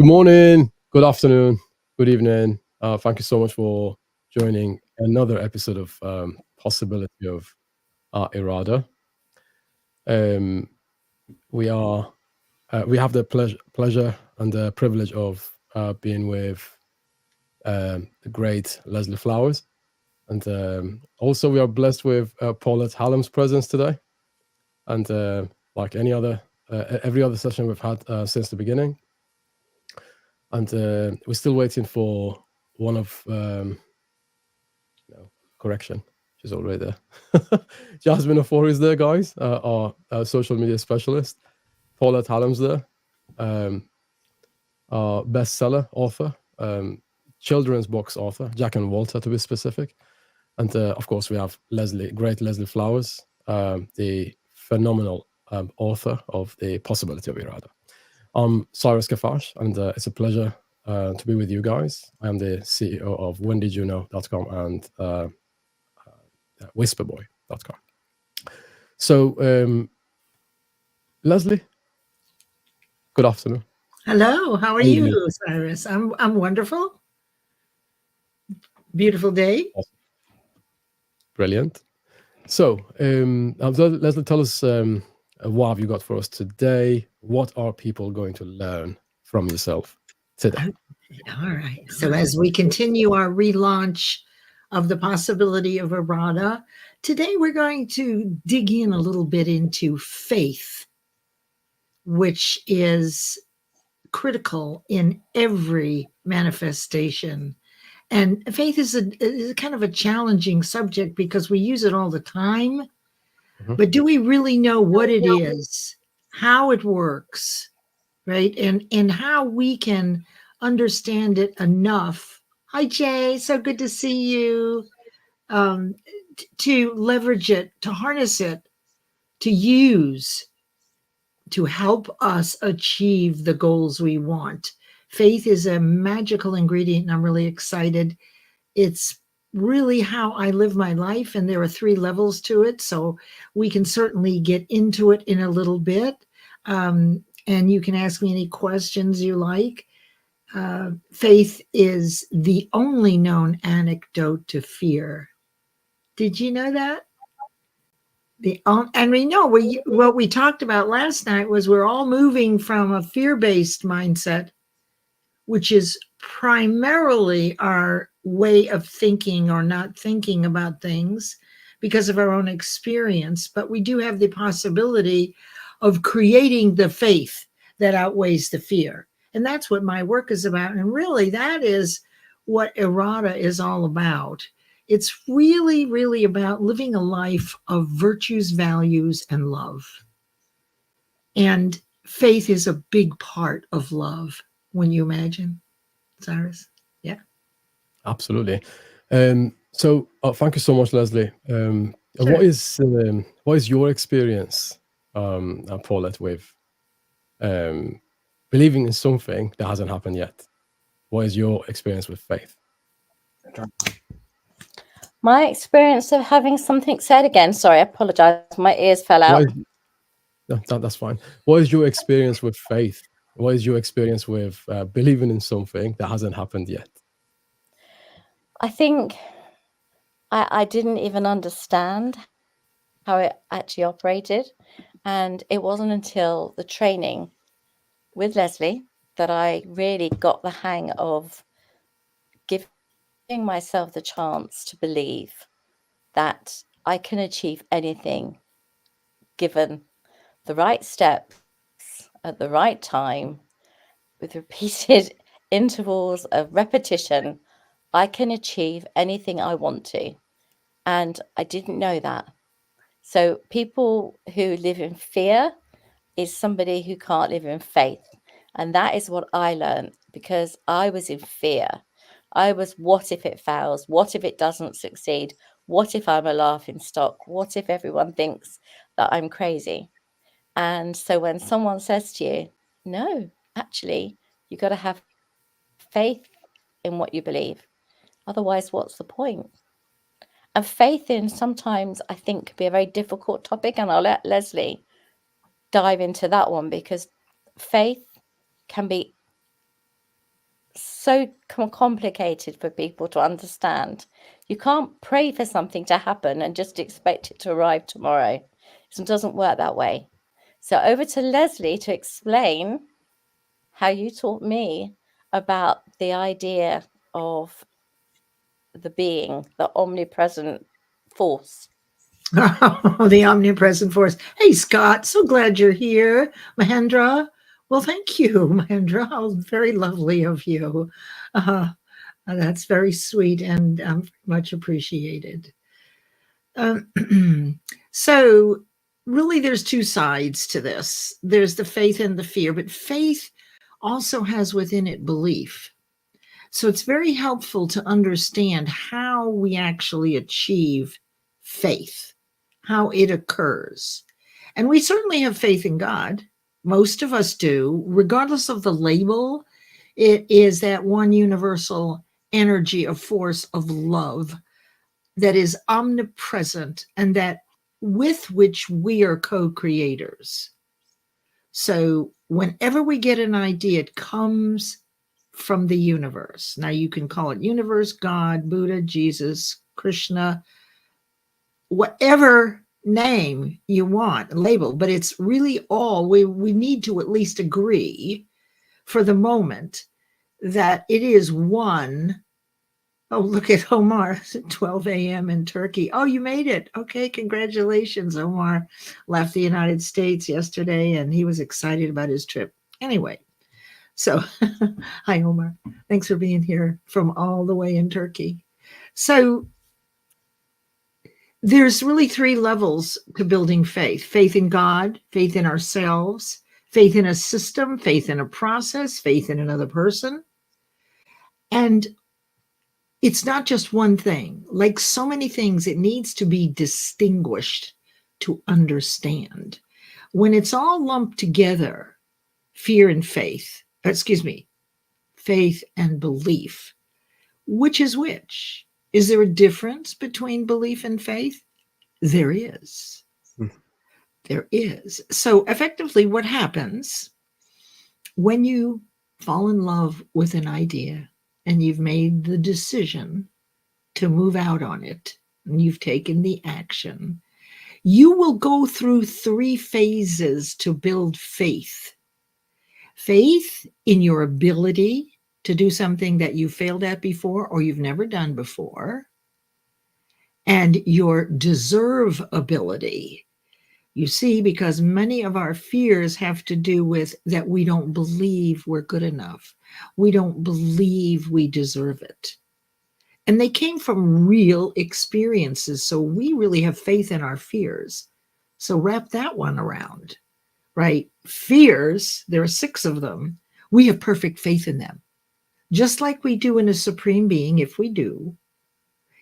Good morning, good afternoon, good evening. Thank you so much for joining another episode of Possibility of eRada. We have the pleasure and the privilege of being with the great Leslie Flowers, and also we are blessed with Paulette Hallam's presence today. And like every other session we've had since the beginning. And we're still waiting for one of correction. She's already there. Jasmine Afori is there, guys. Our social media specialist. Paulette Hallam's there. Our bestseller author, children's books author, Jack and Walter to be specific. And of course, we have great Leslie Flowers, the phenomenal author of The Possibility of eRada. I'm Cyrus Kafash, and it's a pleasure to be with you guys. I am the CEO of whendidyouknow.com and whisperboy.com. So, Leslie, good afternoon. Hello, how are you, Cyrus? I'm wonderful. Beautiful day. Awesome. Brilliant. So, Leslie, tell us what have you got for us today? What are people going to learn from yourself today? All right. So as we continue our relaunch of The Possibility of eRada, today we're going to dig in a little bit into faith, which is critical in every manifestation. And faith is a kind of a challenging subject because we use it all the time. But do we really know what it is, how it works, right? And how we can understand it enough. Hi, Jay. So good to see you. To leverage it, to harness it, to use, to help us achieve the goals we want. Faith is a magical ingredient, and I'm really excited. It's really how I live my life, and there are 3 levels to it. So we can certainly get into it in a little bit. And you can ask me any questions you like. Faith is the only known antidote to fear. Did you know that? And we know what we talked about last night was we're all moving from a fear-based mindset, which is primarily our way of thinking or not thinking about things because of our own experience. But we do have the possibility of creating the faith that outweighs the fear. And that's what my work is about. And really, that is what eRada is all about. It's really, really about living a life of virtues, values, and love. And faith is a big part of love, when you imagine, Cyrus. Yeah. Absolutely. So thank you so much, Leslie. Sure. What is your experience, Paulette, with believing in something that hasn't happened yet? What is your experience with faith? My experience of having something said again. Sorry, I apologize. My ears fell out. That's fine. What is your experience with faith? What is your experience with believing in something that hasn't happened yet? I think I didn't even understand how it actually operated. And it wasn't until the training with Leslie that I really got the hang of giving myself the chance to believe that I can achieve anything given the right steps at the right time with repeated intervals of repetition. I can achieve anything I want to. And I didn't know that. So people who live in fear is somebody who can't live in faith. And that is what I learned because I was in fear. I was, what if it fails? What if it doesn't succeed? What if I'm a laughing stock? What if everyone thinks that I'm crazy? And so when someone says to you, no, actually, you got to have faith in what you believe. Otherwise, what's the point? And faith in sometimes I think could be a very difficult topic. And I'll let Leslie dive into that one because faith can be so complicated for people to understand. You can't pray for something to happen and just expect it to arrive tomorrow. It doesn't work that way. So over to Leslie to explain how you taught me about the idea of the being, the omnipresent force. Oh, the omnipresent force. Hey, Scott, so glad you're here. Mahendra, well, thank you, Mahendra. How very lovely of you. That's very sweet and much appreciated. So, really, there's two sides to this. There's the faith and the fear, but faith also has within it belief. So it's very helpful to understand how we actually achieve faith, how it occurs. And we certainly have faith in God. Most of us do, regardless of the label. It is that one universal energy of force of love that is omnipresent and that with which we are co-creators. So whenever we get an idea, it comes from the universe. Now you can call it universe, God, Buddha, Jesus, Krishna, whatever name you want, label, but it's really all we need to at least agree for the moment that it is one. Oh, look at Omar, 12 a.m. in Turkey. Oh, you made it. Okay, congratulations. Omar left the United States yesterday and he was excited about his trip. Anyway, so hi, Omar. Thanks for being here from all the way in Turkey. So there's really three levels to building faith: faith in God, faith in ourselves, faith in a system, faith in a process, faith in another person. And it's not just one thing. Like so many things, it needs to be distinguished to understand. When it's all lumped together, fear and faith, faith and belief, which is which? Is there a difference between belief and faith? There is. There is. So effectively, what happens when you fall in love with an idea and you've made the decision to move out on it, and you've taken the action, you will go through three phases to build faith. Faith in your ability to do something that you failed at before or you've never done before, and your deserve ability. You see, because many of our fears have to do with that we don't believe we're good enough. We don't believe we deserve it. And they came from real experiences. So we really have faith in our fears. So wrap that one around, right? Fears, there are 6 of them. We have perfect faith in them. Just like we do in a supreme being, if we do,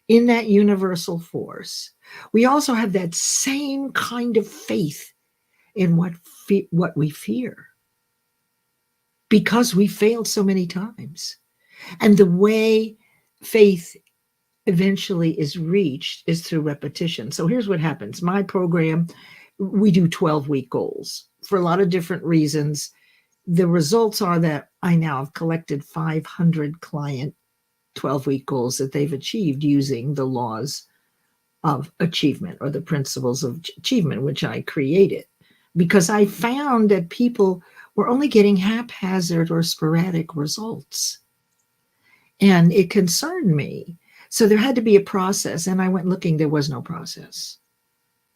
in that universal force. We also have that same kind of faith in what we fear, because we failed so many times. And the way faith eventually is reached is through repetition. So here's what happens. My program, we do 12-week goals for a lot of different reasons. The results are that I now have collected 500 client 12-week goals that they've achieved using the laws of achievement or the principles of achievement, which I created, because I found that people were only getting haphazard or sporadic results. And it concerned me. So there had to be a process. And I went looking, there was no process.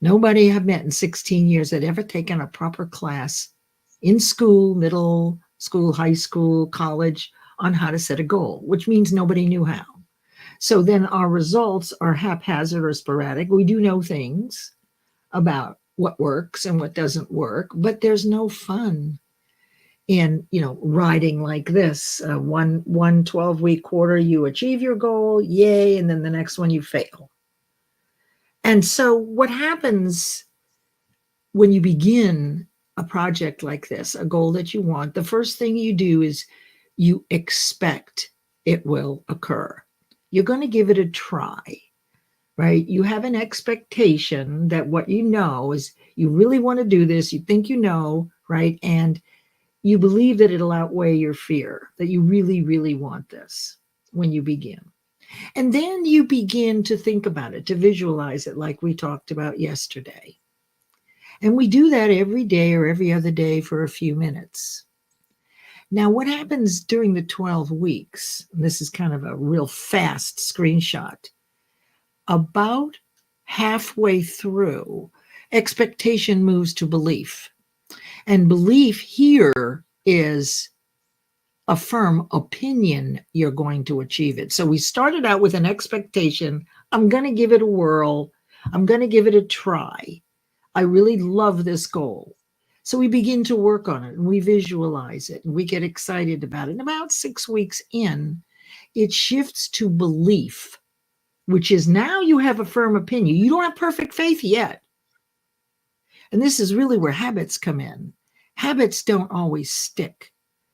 Nobody I've met in 16 years had ever taken a proper class in school, middle school, high school, college on how to set a goal, which means nobody knew how. So then our results are haphazard or sporadic. We do know things about what works and what doesn't work, but there's no fun in, riding like this. One 12-week quarter, you achieve your goal, yay, and then the next one you fail. And so what happens when you begin a project like this, a goal that you want, the first thing you do is you expect it will occur. You're going to give it a try, right? You have an expectation that what you know is you really want to do this, you think you know, right? And you believe that it'll outweigh your fear, that you really, really want this when you begin. And then you begin to think about it, to visualize it like we talked about yesterday. And we do that every day or every other day for a few minutes. Now, what happens during the 12 weeks, and this is kind of a real fast screenshot, about halfway through, expectation moves to belief. And belief here is a firm opinion you're going to achieve it. So we started out with an expectation. I'm going to give it a whirl. I'm going to give it a try. I really love this goal. So we begin to work on it and we visualize it and we get excited about it. And about 6 weeks in, it shifts to belief, which is now you have a firm opinion. You don't have perfect faith yet. And this is really where habits come in. Habits don't always stick,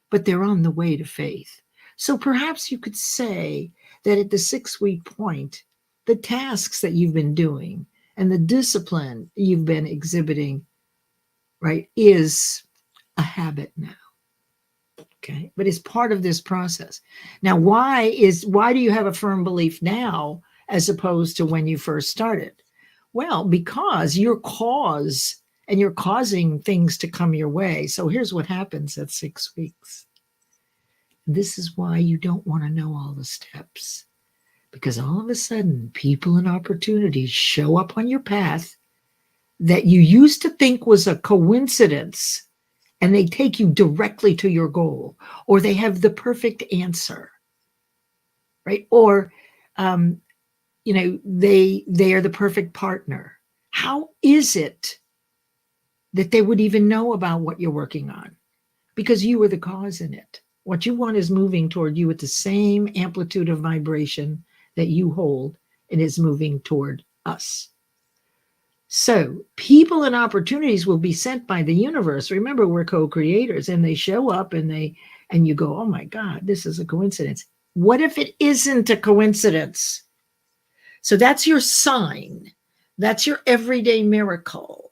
but they're on the way to faith. So perhaps you could say that at the 6-week point, the tasks that you've been doing and the discipline you've been exhibiting, right, is a habit now. Okay, but it's part of this process. Now, why do you have a firm belief now as opposed to when you first started? Well, because you're causing things to come your way. So here's what happens at 6 weeks. This is why you don't want to know all the steps, because all of a sudden people and opportunities show up on your path that you used to think was a coincidence, and they take you directly to your goal, or they have the perfect answer, right? Or, they are the perfect partner. How is it that they would even know about what you're working on? Because you were the cause in it. What you want is moving toward you at the same amplitude of vibration that you hold, and is moving toward us. So people and opportunities will be sent by the universe. Remember, we're co-creators, and they show up and you go, oh my God, this is a coincidence. What if it isn't a coincidence? So that's your sign. That's your everyday miracle.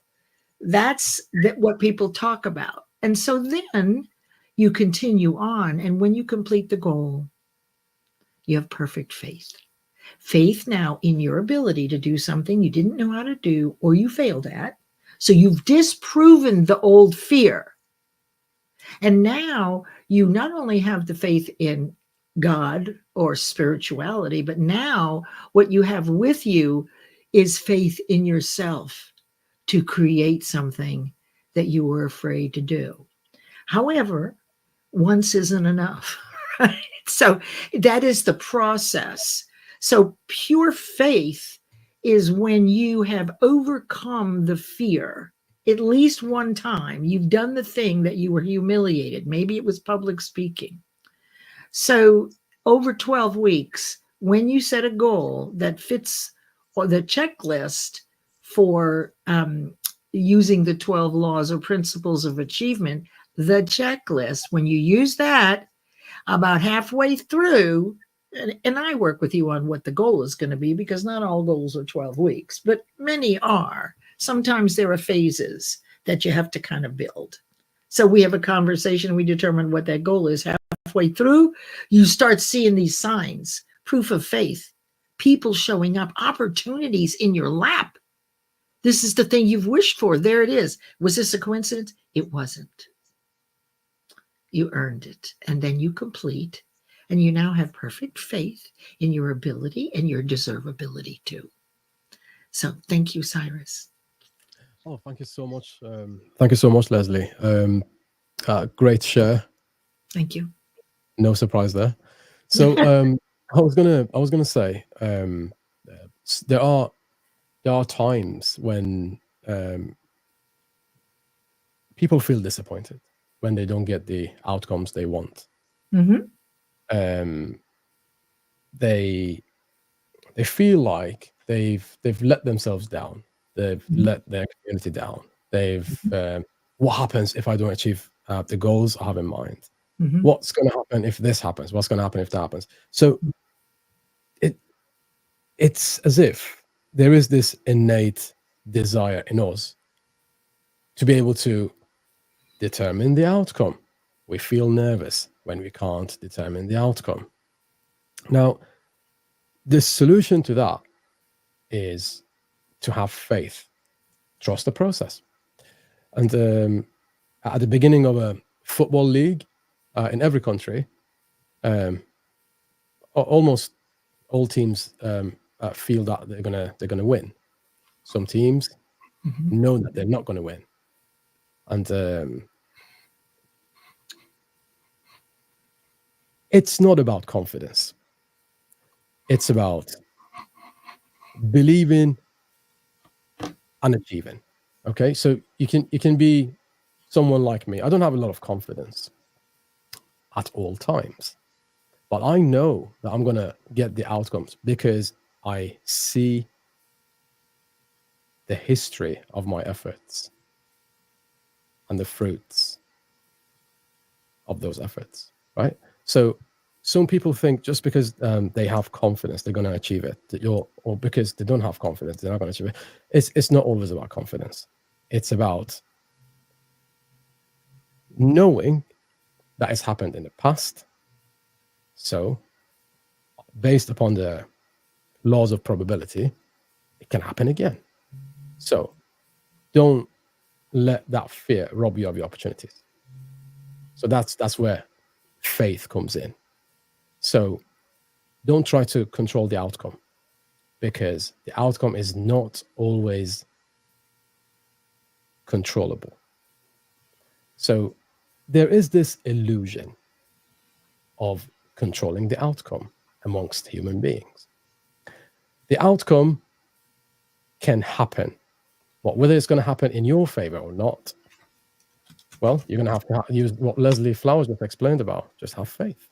That's what people talk about. And so then you continue on. And when you complete the goal, you have perfect faith. Faith now in your ability to do something you didn't know how to do or you failed at. So you've disproven the old fear. And now you not only have the faith in God or spirituality, but now what you have with you is faith in yourself to create something that you were afraid to do. However, once isn't enough, right? So that is the process. So pure faith is when you have overcome the fear at least one time. You've done the thing that you were humiliated. Maybe it was public speaking. So over 12 weeks, when you set a goal that fits or the checklist for using the 12 laws or principles of achievement, the checklist, when you use that about halfway through, and I work with you on what the goal is going to be, because not all goals are 12 weeks, but many are. Sometimes there are phases that you have to kind of build. So we have a conversation, we determine what that goal is. Halfway through, you start seeing these signs, proof of faith, people showing up, opportunities in your lap. This is the thing you've wished for. There it is. Was this a coincidence? It wasn't. You earned it. And then you complete, and you now have perfect faith in your ability and your deservability too. So thank you, Cyrus. Oh, thank you so much. Thank you so much, Leslie. Great share. Thank you. No surprise there. So I was gonna say there are times when people feel disappointed when they don't get the outcomes they want. Mm-hmm. They feel like they've let themselves down. They've let their community down. What happens if I don't achieve the goals I have in mind? Mm-hmm. What's going to happen if this happens? What's going to happen if that happens? So it's as if there is this innate desire in us to be able to determine the outcome. We feel nervous when we can't determine the outcome. Now, the solution to that is to have faith, trust the process. And at the beginning of a football league in every country, almost all teams feel that they're gonna win. Some teams know that they're not going to win, and it's not about confidence. It's about believing and achieving. Okay, so you can be someone like me. I don't have a lot of confidence at all times, but I know that I'm gonna get the outcomes because I see the history of my efforts and the fruits of those efforts, right? So some people think just because they have confidence, they're going to achieve it. Or because they don't have confidence, they're not going to achieve it. It's not always about confidence. It's about knowing that it's happened in the past. So based upon the laws of probability, it can happen again. So don't let that fear rob you of your opportunities. So that's where faith comes in. So don't try to control the outcome, because the outcome is not always controllable. So there is this illusion of controlling the outcome amongst human beings. The outcome can happen, but whether it's going to happen in your favor or not, well, you're going to have to use what Leslie Flowers just explained about. Just have faith.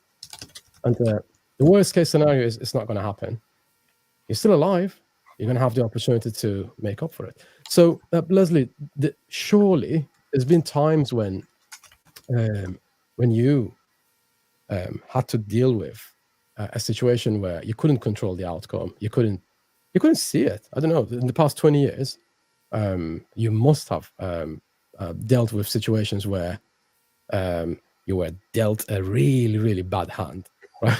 And the worst case scenario is it's not going to happen. You're still alive. You're going to have the opportunity to make up for it. So, Leslie, surely there's been times when you had to deal with a situation where you couldn't control the outcome. You couldn't see it. I don't know. In the past 20 years, you must have dealt with situations where you were dealt a really, really bad hand, right?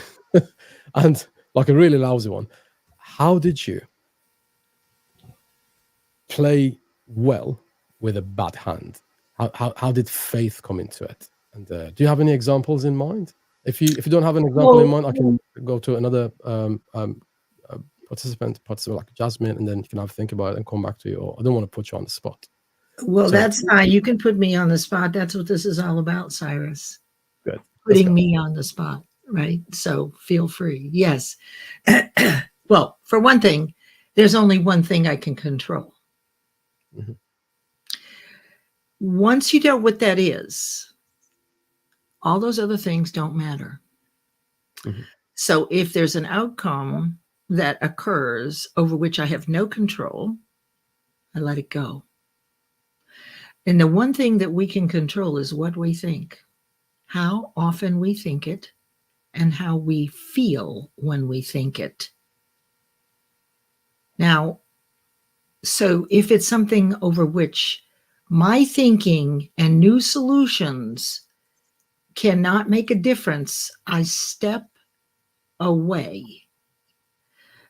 And like a really lousy one. How did you play well with a bad hand? How did faith come into it? And do you have any examples in mind? If you don't have an example in mind, I can go to another participant like Jasmine, and then you can have a think about it and come back to you. Or I don't want to put you on the spot. Well, that's fine. You can put me on the spot. That's what this is all about, Cyrus. Good. Putting me on the spot, right? So feel free. Yes. Well, for one thing, there's only one thing I can control. Mm-hmm. Once you know what that is, all those other things don't matter. Mm-hmm. So if there's an outcome that occurs over which I have no control, I let it go. And the one thing that we can control is what we think, how often we think it, and how we feel when we think it. Now, so if it's something over which my thinking and new solutions cannot make a difference, I step away,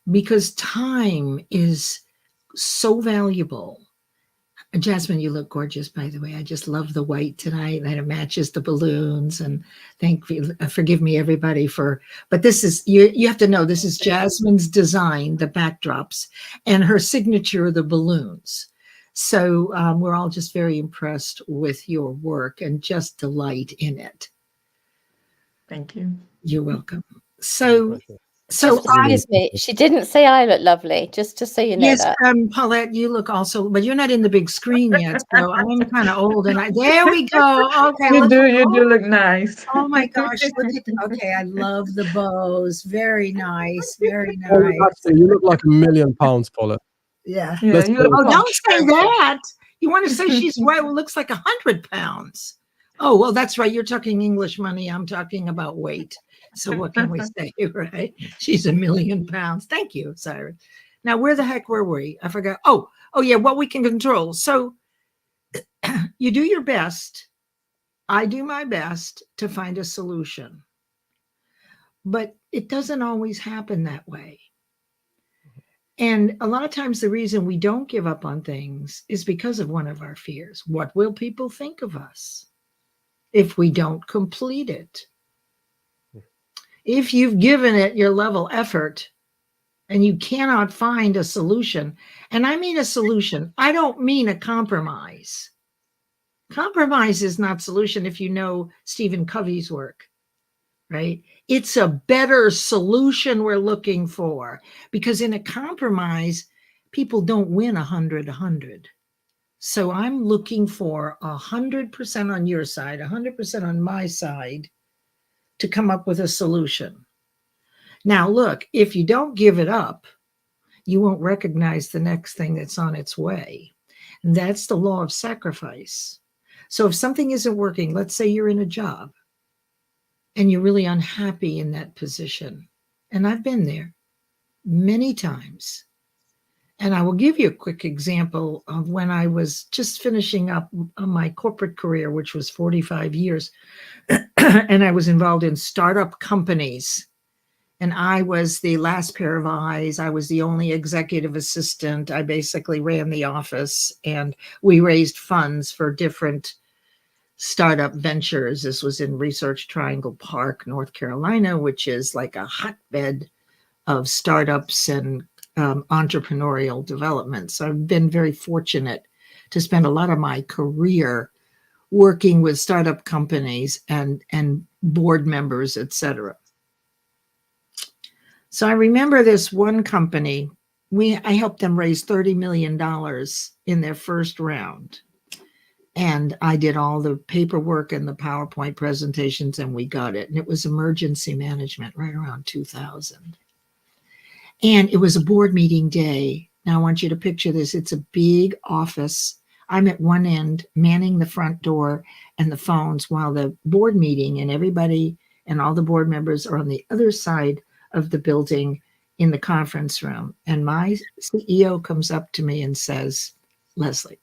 because time is so valuable. Jasmine, you look gorgeous, by the way. I just love the white tonight, and it matches the balloons. And forgive me, everybody, but this is, you have to know, this is Jasmine's design, the backdrops, and her signature, the balloons. So we're all just very impressed with your work and just delight in it. Thank you. You're welcome. So Excuse me, she didn't say I look lovely, just so you know. Yes, that. Paulette, you look also, but you're not in the big screen yet, so I'm kind of old, and there we go. Okay, you do look nice. Oh my gosh, look at okay, I love the bows. Very nice, very nice. Actually, you look like £1 million, Paulette. Yeah. Yeah, don't say that. You want to say she's looks like 100 pounds. Oh, well, that's right. You're talking English money. I'm talking about weight. So what can we say, right? She's 1 million pounds. Thank you, Cyrus. Now, where the heck were we? I forgot. Oh yeah, what we can control. So you do your best I do my best to find a solution, but it doesn't always happen that way. And a lot of times, the reason we don't give up on things is because of one of our fears. What will people think of us if we don't complete it? If you've given it your level effort and you cannot find a solution, and I mean a solution, I don't mean a compromise. Compromise is not solution if you know Stephen Covey's work, right? It's a better solution we're looking for, because in a compromise, people don't win 100. So I'm looking for 100% on your side, 100% on my side to come up with a solution. Now, look, if you don't give it up, you won't recognize the next thing that's on its way. And that's the law of sacrifice. So if something isn't working, let's say you're in a job and you're really unhappy in that position. And I've been there many times. And I will give you a quick example of when I was just finishing up my corporate career, which was 45 years. And I was involved in startup companies. And I was the last pair of eyes. I was the only executive assistant. I basically ran the office, and we raised funds for different startup ventures. This was in Research Triangle Park, North Carolina, which is like a hotbed of startups and entrepreneurial development. So I've been very fortunate to spend a lot of my career working with startup companies and board members, etc. So I remember this one company, I helped them raise $30 million in their first round. And I did all the paperwork and the PowerPoint presentations, and we got it. And it was emergency management right around 2000. And it was a board meeting day. Now I want you to picture this. It's a big office. I'm at one end manning the front door and the phones while the board meeting and everybody and all the board members are on the other side of the building in the conference room. And my CEO comes up to me and says, Leslie,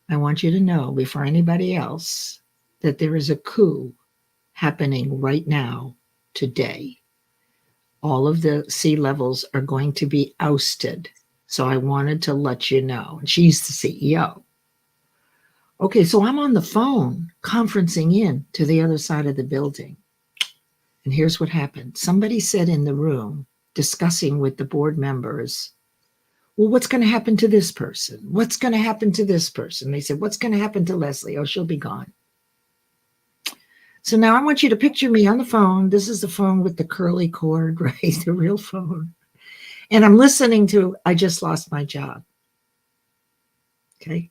I want you to know before anybody else that there is a coup happening right now, today. All of the C-levels are going to be ousted. So I wanted to let you know. And she's the CEO. Okay, so I'm on the phone conferencing in to the other side of the building. And here's what happened. Somebody said in the room, discussing with the board members, well, what's going to happen to this person? What's going to happen to this person? They said, what's going to happen to Leslie? Oh, she'll be gone. So now I want you to picture me on the phone. This is the phone with the curly cord, right? The real phone. And I'm listening to, I just lost my job. Okay.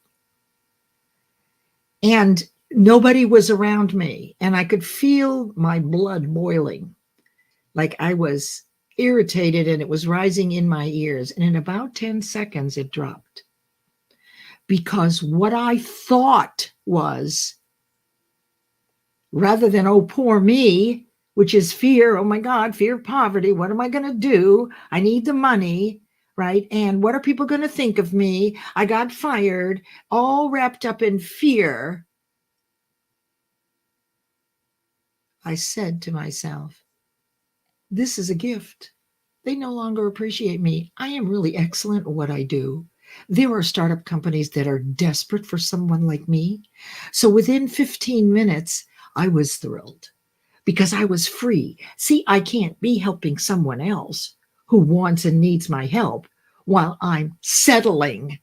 And nobody was around me. And I could feel my blood boiling. Like I was irritated and it was rising in my ears. And in about 10 seconds, it dropped. Because what I thought was, rather than, oh, poor me, which is fear, oh my God, fear of poverty. What am I going to do? I need the money, right? And what are people going to think of me? I got fired, all wrapped up in fear. I said to myself, this is a gift. They no longer appreciate me. I am really excellent at what I do. There are startup companies that are desperate for someone like me. So within 15 minutes, I was thrilled because I was free. See, I can't be helping someone else who wants and needs my help while I'm settling,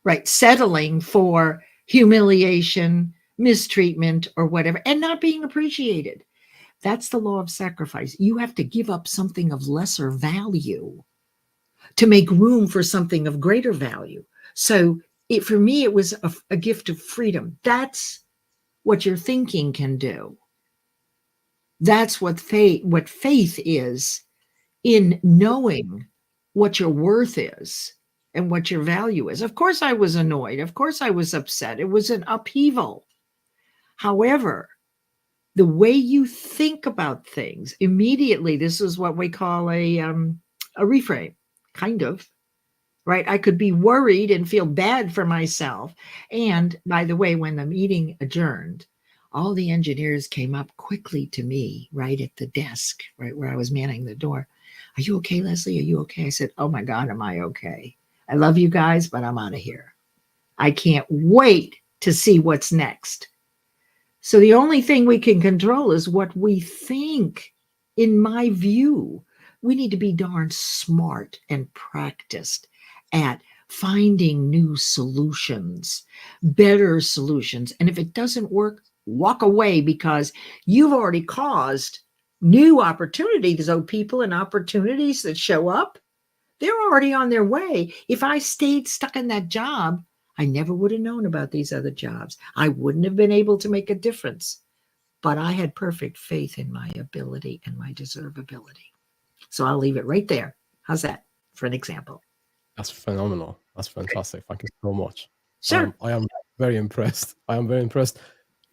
right? Settling for humiliation, mistreatment, or whatever, and not being appreciated. That's the law of sacrifice. You have to give up something of lesser value to make room for something of greater value. So for me, it was a gift of freedom. That's what your thinking can do. That's what faith is, in knowing what your worth is and what your value is. Of course, I was annoyed. Of course, I was upset. It was an upheaval. However, the way you think about things immediately, this is what we call a reframe, kind of, right? I could be worried and feel bad for myself. And by the way, when the meeting adjourned, all the engineers came up quickly to me right at the desk, right where I was manning the door. Are you okay, Leslie? Are you okay? I said, oh my God, am I okay? I love you guys, but I'm out of here. I can't wait to see what's next. So the only thing we can control is what we think. In my view, we need to be darn smart and practiced at finding new solutions, better solutions. And if it doesn't work, walk away, because you've already caused new opportunities. Those people and opportunities that show up, they're already on their way. If I stayed stuck in that job, I never would have known about these other jobs. I wouldn't have been able to make a difference. But I had perfect faith in my ability and my deservability. So I'll leave it right there. How's that for an example? That's phenomenal. That's fantastic. Thank you so much. Sure. I am very impressed. I am very impressed.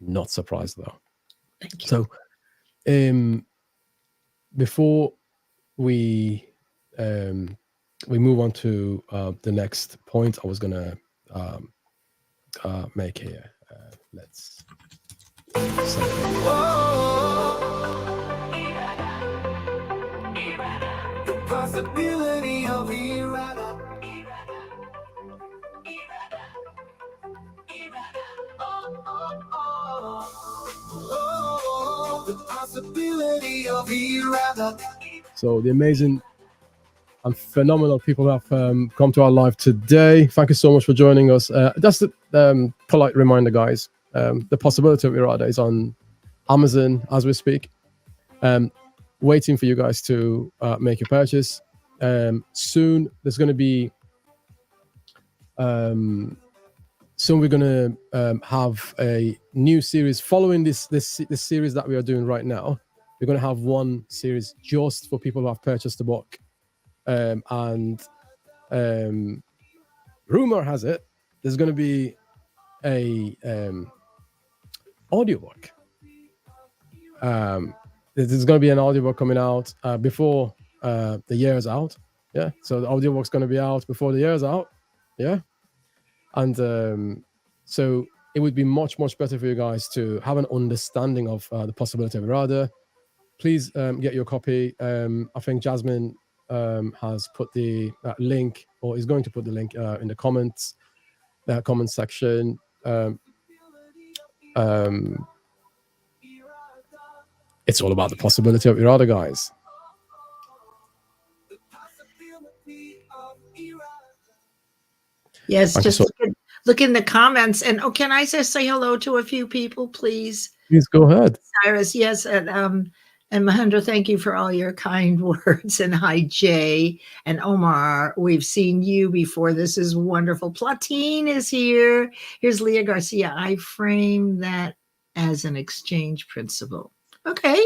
Not surprised though. Thank you. So, before we move on to the next point, I was gonna make here. Let's. The possibility of eRada. The possibility of eRada. So the amazing and phenomenal people who have come to our live today. Thank you so much for joining us. Just a polite reminder, guys. The possibility of eRada is on Amazon as we speak. Waiting for you guys to make your purchase. Soon there's going to be soon we're going to have a new series following this series that we are doing right now. We're going to have one series just for people who have purchased the book, and rumor has it there's going to be a audiobook. There's going to be an audiobook coming out before the year's out. Yeah, so the audiobook's going to be out before the year's out. Yeah, and so it would be much better for you guys to have an understanding of the possibility of eRada. Please get your copy. I think Jasmine has put the link, or is going to put the link in the comments, comment section. It's all about the possibility of eRada, guys. Yes, just look in the comments. And can I just say hello to a few people, please? Please go ahead. Cyrus, yes. And Mahendra, thank you for all your kind words. And hi, Jay and Omar. We've seen you before. This is wonderful. Platine is here. Here's Leah Garcia. I frame that as an exchange principle. Okay.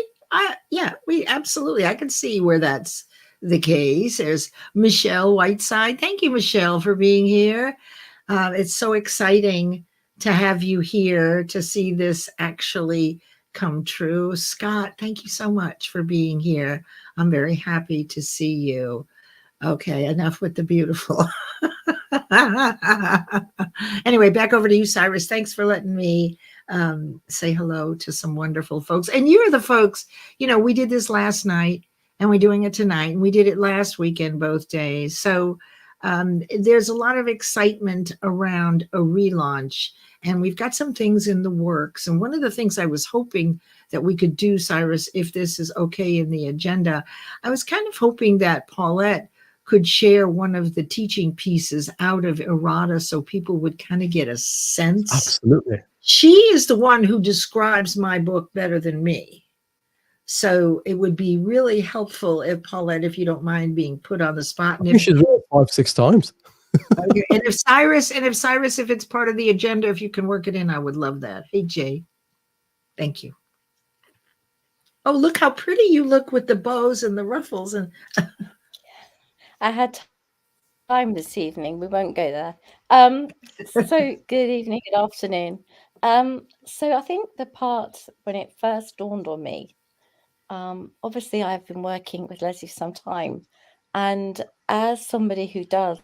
We absolutely. I can see where that's the case. There's Michelle Whiteside. Thank you, Michelle, for being here. It's so exciting to have you here to see this actually come true. Scott, thank you so much for being here. I'm very happy to see you. Okay, enough with the beautiful. Anyway, back over to you, Cyrus. Thanks for letting me say hello to some wonderful folks. And you're the folks, we did this last night and we're doing it tonight. And we did it last weekend, both days. So there's a lot of excitement around a relaunch. And we've got some things in the works. And one of the things I was hoping that we could do, Cyrus, if this is okay in the agenda, I was kind of hoping that Paulette could share one of the teaching pieces out of eRada so people would kind of get a sense. Absolutely. She is the one who describes my book better than me. So it would be really helpful if Paulette, if you don't mind being put on the spot. And you should read it 5-6 times. Okay. And if Cyrus, if it's part of the agenda, if you can work it in, I would love that. Hey, Jay. Thank you. Oh, look how pretty you look with the bows and the ruffles. And I had time this evening. We won't go there. So good evening, good afternoon. So I think the part when it first dawned on me, obviously I've been working with Leslie for some time. And as somebody who does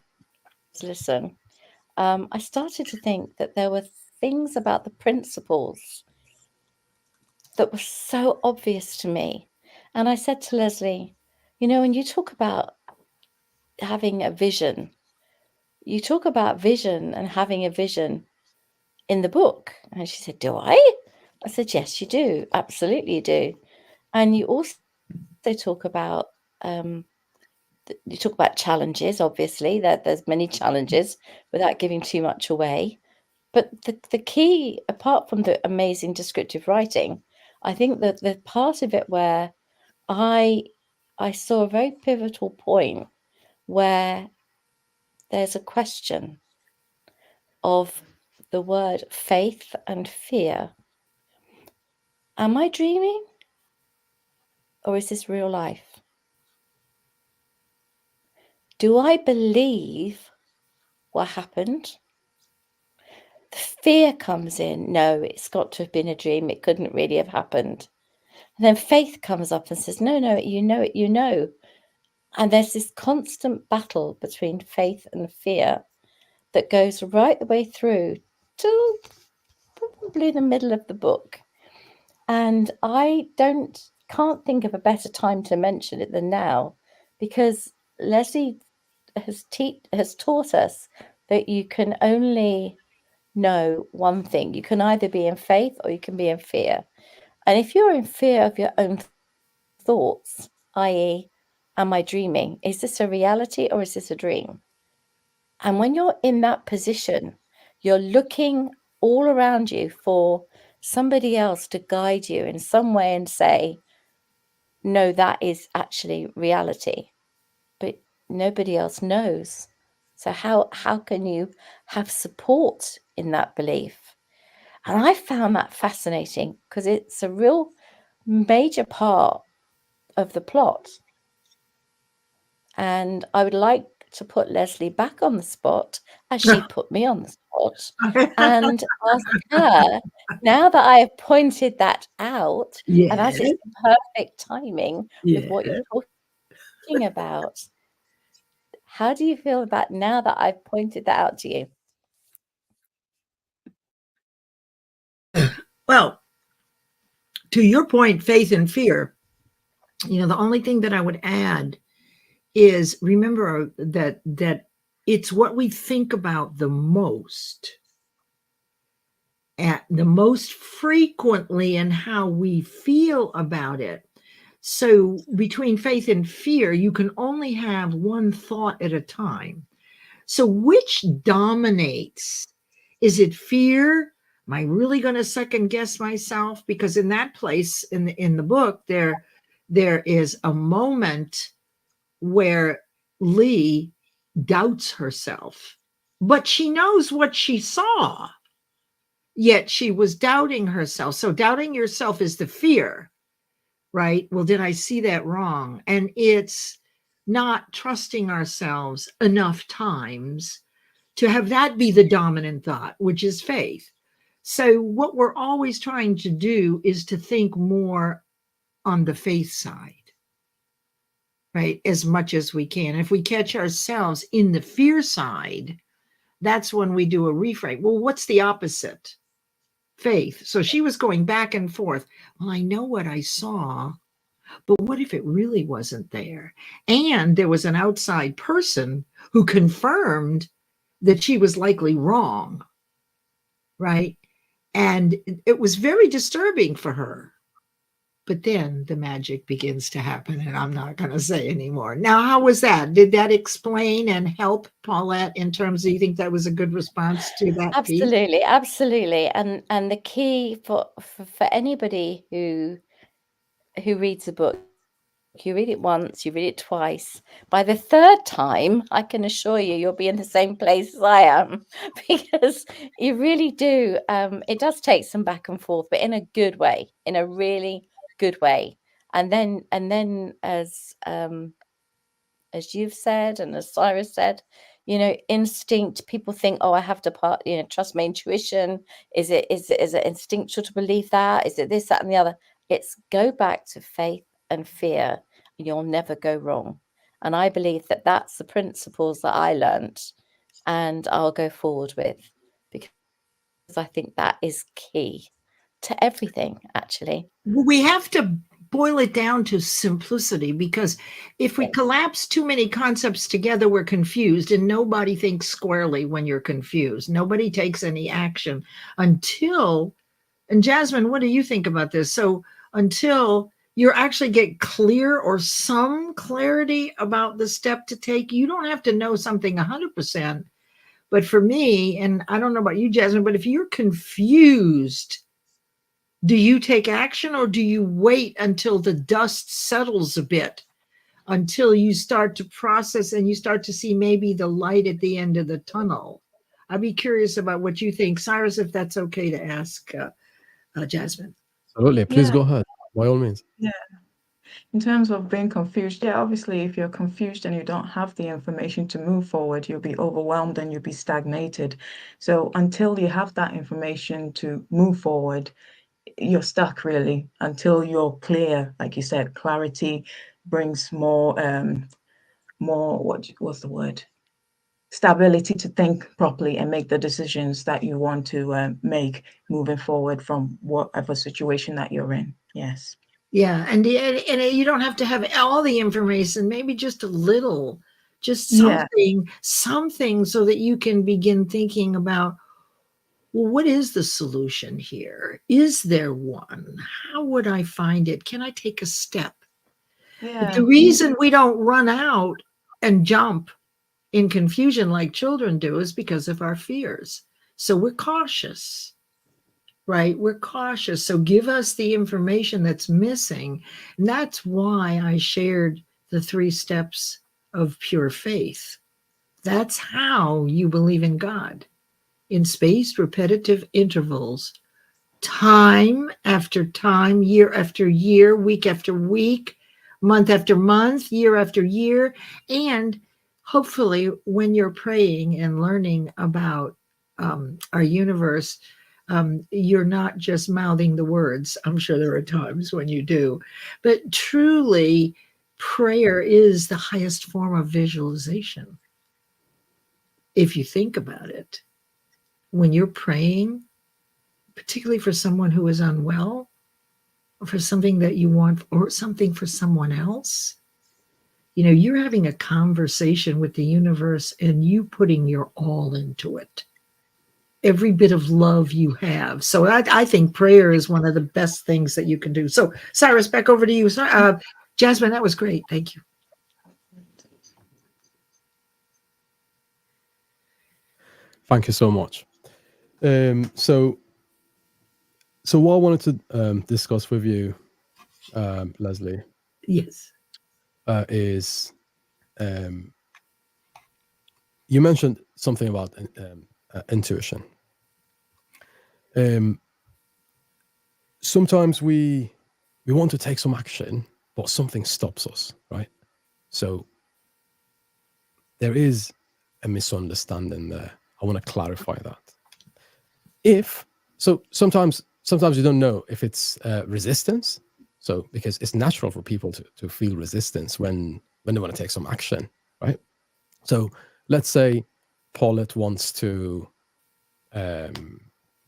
listen, I started to think that there were things about the principles that was so obvious to me. And I said to Leslie, you know, when you talk about having a vision, you talk about vision and having a vision in the book. And she said, do I? I said, yes, you do. Absolutely you do. And you also talk about challenges, obviously, that there's many challenges without giving too much away. But the key, apart from the amazing descriptive writing, I think that the part of it where I saw a very pivotal point where there's a question of the word faith and fear. Am I dreaming? Or is this real life? Do I believe what happened? The fear comes in. No, it's got to have been a dream. It couldn't really have happened. And then faith comes up and says, no, you know it, you know. And there's this constant battle between faith and fear that goes right the way through till probably the middle of the book. And I can't think of a better time to mention it than now, because Leslie has taught us that you can only know one thing. You can either be in faith or you can be in fear. And if you're in fear of your own thoughts, i.e., am I dreaming? Is this a reality or is this a dream? And when you're in that position, you're looking all around you for somebody else to guide you in some way and say, no, that is actually reality. But nobody else knows. So how can you have support in that belief? And I found that fascinating because it's a real major part of the plot. And I would like to put Leslie back on the spot as she put me on the spot and ask her, now that I have pointed that out, and as it's the perfect timing with what you're talking about, how do you feel about now that I've pointed that out to you? Well, to your point, faith and fear, the only thing that I would add is remember that it's what we think about the most, at the most frequently, and how we feel about it. So between faith and fear, you can only have one thought at a time. So which dominates? Is it fear? Am I really going to second guess myself? Because in that place in the book, there is a moment where Lee doubts herself, but she knows what she saw, yet she was doubting herself. So doubting yourself is the fear, right? Well, did I see that wrong? And it's not trusting ourselves enough times to have that be the dominant thought, which is faith. So what we're always trying to do is to think more on the faith side, right? As much as we can. If we catch ourselves in the fear side, that's when we do a reframe. Well, what's the opposite? Faith. So she was going back and forth. Well, I know what I saw, but what if it really wasn't there? And there was an outside person who confirmed that she was likely wrong, right? And it was very disturbing for her. But then the magic begins to happen, and I'm not going to say anymore. Now, how was that? Did that explain and help, Paulette, in terms of, you think that was a good response to that piece? Absolutely. And the key for anybody who reads a book, you read it once, you read it twice. By the third time, I can assure you, you'll be in the same place as I am, because you really do. It does take some back and forth, but in a good way, in a really good way. And then as you've said, and as Cyrus said, instinct, people think, oh, I have to trust my intuition. Is it instinctual to believe that? Is it this, that, and the other? It's go back to faith and fear. You'll never go wrong. And I believe that that's the principles that I learned and I'll go forward with, because I think that is key. to everything, actually. We have to boil it down to simplicity, because if we Yes. collapse too many concepts together, we're confused, and nobody thinks squarely when you're confused. Nobody takes any action until, and Jasmine, what do you think about this? So until you actually get clear or some clarity about the step to take, you don't have to know something 100%. But for me, and I don't know about you, Jasmine, but if you're confused, do you take action, or do you wait until the dust settles a bit, until you start to process and you start to see maybe the light at the end of the tunnel? I'd be curious about what you think. Cyrus, if that's okay to ask Jasmine. Absolutely. Please Yeah. go ahead. By all means. In terms of being confused, yeah, obviously, if you're confused and you don't have the information to move forward, you'll be overwhelmed and you'll be stagnated. So until you have that information to move forward, you're stuck really until you're clear. Like you said, clarity brings more what's the word? Stability to think properly and make the decisions that you want to make moving forward from whatever situation that you're in. Yes. Yeah, and you don't have to have all the information, maybe just a little, just Yeah. something so that you can begin thinking about, well, what is the solution here? Is there one? How would I find it? Can I take a step? Yeah. The reason we don't run out and jump in confusion like children do is because of our fears. So we're cautious. Right? We're cautious. So give us the information that's missing. And that's why I shared the 3 steps of pure faith. That's how you believe in God, in spaced, repetitive intervals, time after time, year after year, week after week, month after month, year after year. And hopefully, when you're praying and learning about our universe, you're not just mouthing the words. I'm sure there are times when you do, but truly, prayer is the highest form of visualization. If you think about it, when you're praying, particularly for someone who is unwell, or for something that you want, or something for someone else, you're having a conversation with the universe and you putting your all into it. Every bit of love you have. So I think prayer is one of the best things that you can do. So Cyrus, back over to you. Jasmine, that was great. Thank you. Thank you so much. So what I wanted to discuss with you, Leslie, Yes. is you mentioned something about intuition. Sometimes we want to take some action, but something stops us, right? So there is a misunderstanding there. I want to clarify that. Sometimes you don't know if it's resistance. So because it's natural for people to feel resistance when they want to take some action, right? So let's say Paulette wants to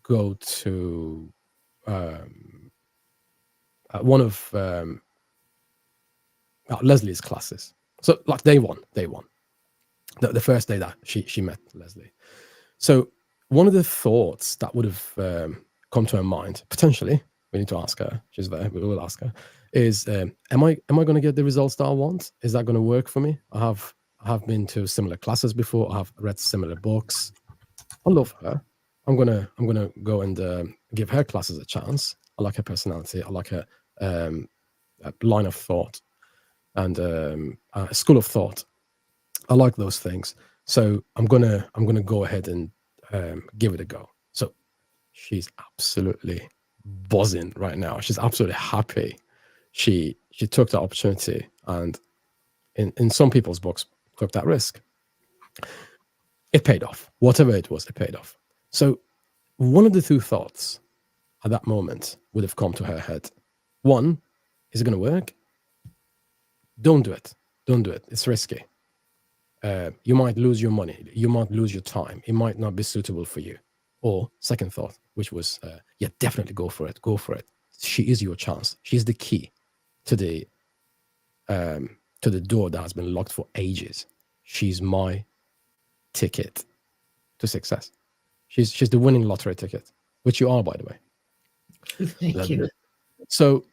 go to one of Leslie's classes. So like day one, the first day that she met Leslie. So one of the thoughts that would have come to her mind, potentially, we need to ask her, she's there, we will ask her, is am I going to get the results that I want? Is that going to work for me? I have been to similar classes before. I have read similar books. I love her. I'm gonna go and give her classes a chance. I like her personality. I like her line of thought and school of thought. I like those things. So I'm gonna go ahead and give it a go. So she's absolutely buzzing right now. She's absolutely happy. She took that opportunity and in some people's books took that risk. It paid off. Whatever it was, it paid off. So one of the 2 thoughts at that moment would have come to her head. One, is it going to work? Don't do it. Don't do it. It's risky. You might lose your money. You might lose your time. It might not be suitable for you. Or second thought, which was, yeah, definitely go for it. Go for it. She is your chance. She's the key to the door that has been locked for ages. She's my ticket to success. She's the winning lottery ticket, which you are, by the way. Thank you. So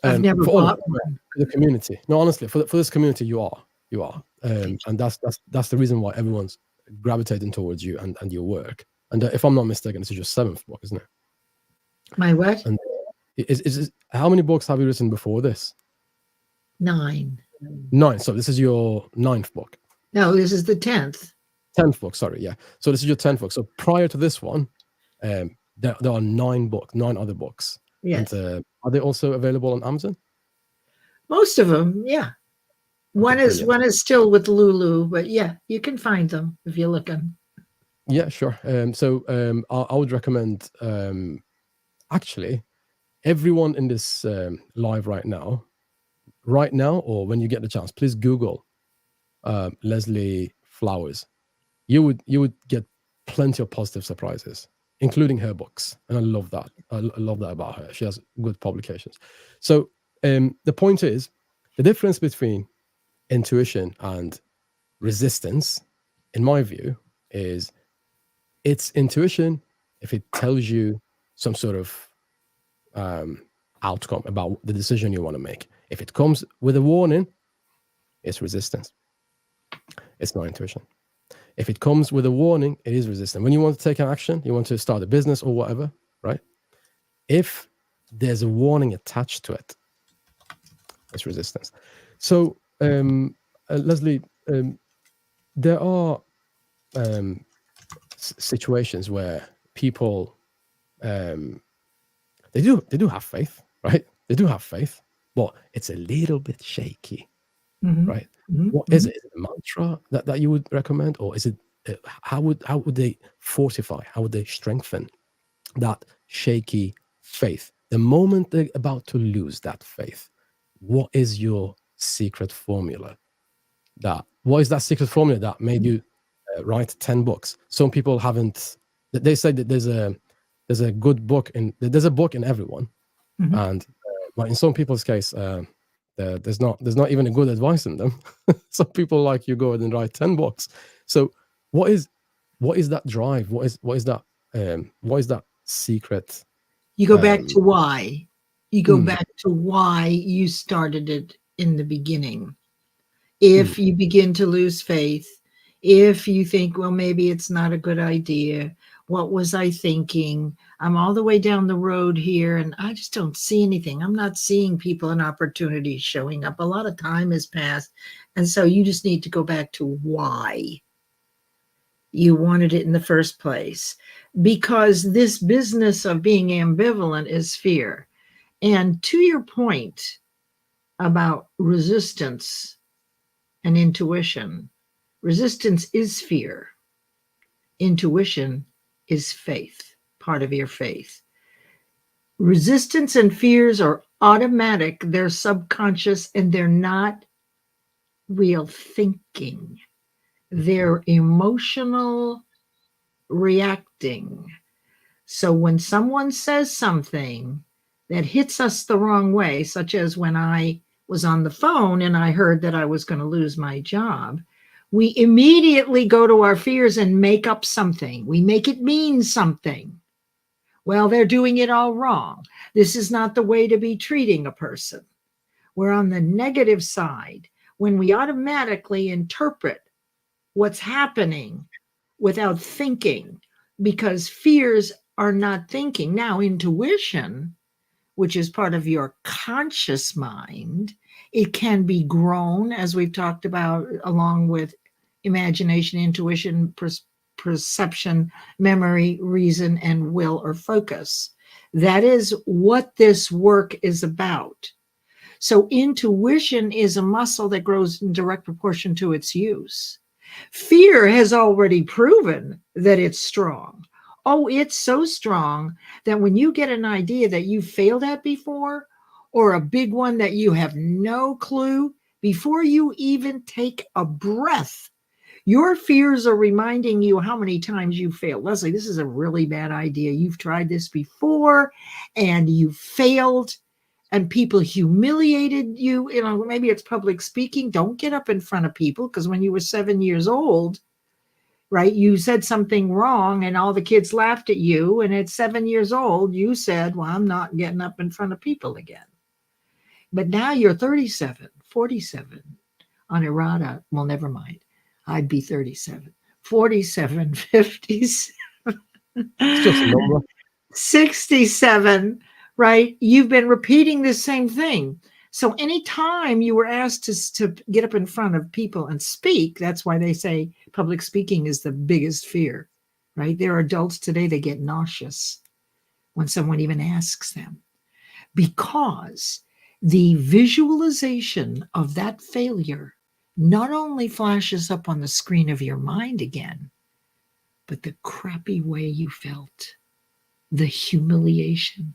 I've never for all bought of one. the community, no, honestly, for this community, you are, and that's the reason why everyone's gravitating towards you and your work. And if I'm not mistaken, this is your 7th book, isn't it? My what? And how many books have you written before this? 9. 9. So this is your 9th book. No, this is the 10th. 10th book, sorry, yeah. So this is your 10th book. So prior to this one, there are 9 other books. Yes. And are they also available on Amazon? Most of them, yeah. One is still with Lulu, but yeah, you can find them if you're looking. Yeah, sure. So I would recommend, actually, everyone in this live right now, or when you get the chance, please Google Leslie Flowers. You would get plenty of positive surprises, including her books, and I love that. I love that about her. She has good publications. So the point is, the difference between intuition and resistance, in my view, is it's intuition if it tells you some sort of outcome about the decision you want to make. If it comes with a warning, it's resistance. It's not intuition. If it comes with a warning, it is resistance. When you want to take an action, you want to start a business or whatever, right? If there's a warning attached to it, it's resistance. So, Leslie, there are situations where people they do have faith, right? They do have faith, but it's a little bit shaky, right? What is it? Is it a mantra that you would recommend, or is it how would they fortify? How would they strengthen that shaky faith? The moment they're about to lose that faith, what is your secret formula? What is that secret formula that made you write 10 books? Some people haven't. They say that there's a good book there's a book in everyone, and but in some people's case, there's not even a good advice in them. Some people like you go and write 10 books. So what is that drive? What is that secret? You go back to why. You go back to why you started it in the beginning. If you begin to lose faith, if you think, well, maybe it's not a good idea, what was I thinking? I'm all the way down the road here and I just don't see anything. I'm not seeing people and opportunities showing up. A lot of time has passed. And so you just need to go back to why you wanted it in the first place. Because this business of being ambivalent is fear. And to your point about resistance and intuition, resistance is fear. Intuition is faith, part of your faith. Resistance and fears are automatic, they're subconscious, and they're not real thinking. They're emotional reacting. So when someone says something that hits us the wrong way, such as when I was on the phone and I heard that I was going to lose my job, we immediately go to our fears and make up something. We make it mean something. Well, they're doing it all wrong. This is not the way to be treating a person. We're on the negative side when we automatically interpret what's happening without thinking, because fears are not thinking. Now, intuition, which is part of your conscious mind, it can be grown, as we've talked about, along with imagination, intuition, perception, memory, reason, and will or focus. That is what this work is about. So intuition is a muscle that grows in direct proportion to its use. Fear has already proven that it's strong. Oh, it's so strong that when you get an idea that you failed at before, or a big one that you have no clue, before you even take a breath, Your fears are reminding you how many times you failed. Leslie, this is a really bad idea. You've tried this before and you failed and people humiliated you. You know, maybe it's public speaking. Don't get up in front of people, because when you were 7 years old, right, you said something wrong and all the kids laughed at you. And at 7 years old, you said, well, I'm not getting up in front of people again. But now you're 37, 47 on eRada. Well, never mind. I'd be 37, 47, 57, It's just a number. 67, right? You've been repeating the same thing. So anytime you were asked to get up in front of people and speak, that's why they say public speaking is the biggest fear, right? There are adults today that get nauseous when someone even asks them, because the visualization of that failure not only flashes up on the screen of your mind again, but the crappy way you felt, the humiliation,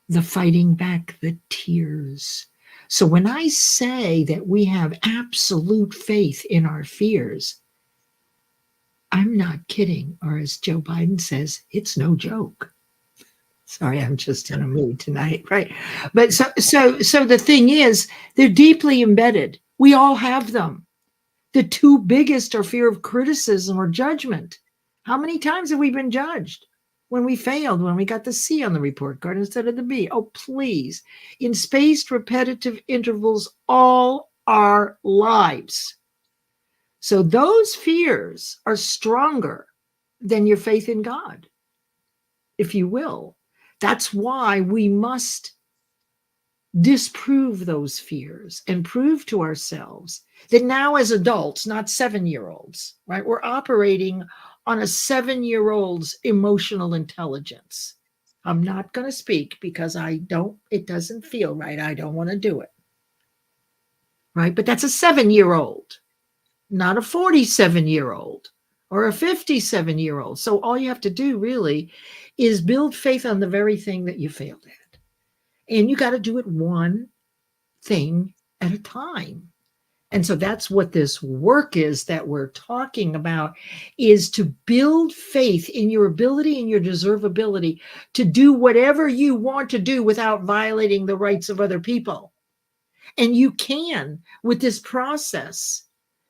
the fighting back, the tears. So when I say that we have absolute faith in our fears, I'm not kidding. Or as Joe Biden says, it's no joke. Sorry, I'm just in a mood tonight, right? But so the thing is, they're deeply embedded. We all have them. The two biggest are fear of criticism or judgment. How many times have we been judged? When we failed, when we got the C on the report card instead of the B. Oh, please. In spaced repetitive intervals all our lives. So those fears are stronger than your faith in God, if you will. That's why we must disprove those fears and prove to ourselves that now as adults, not 7-year-olds, right? We're operating on a 7-year-old's emotional intelligence. I'm not going to speak because it doesn't feel right. I don't want to do it. Right? But that's a 7-year-old, not a 47-year-old or a 57-year-old. So all you have to do really is build faith on the very thing that you failed at. And you got to do it one thing at a time. And so that's what this work is that we're talking about, is to build faith in your ability and your deservability to do whatever you want to do without violating the rights of other people. And you can with this process.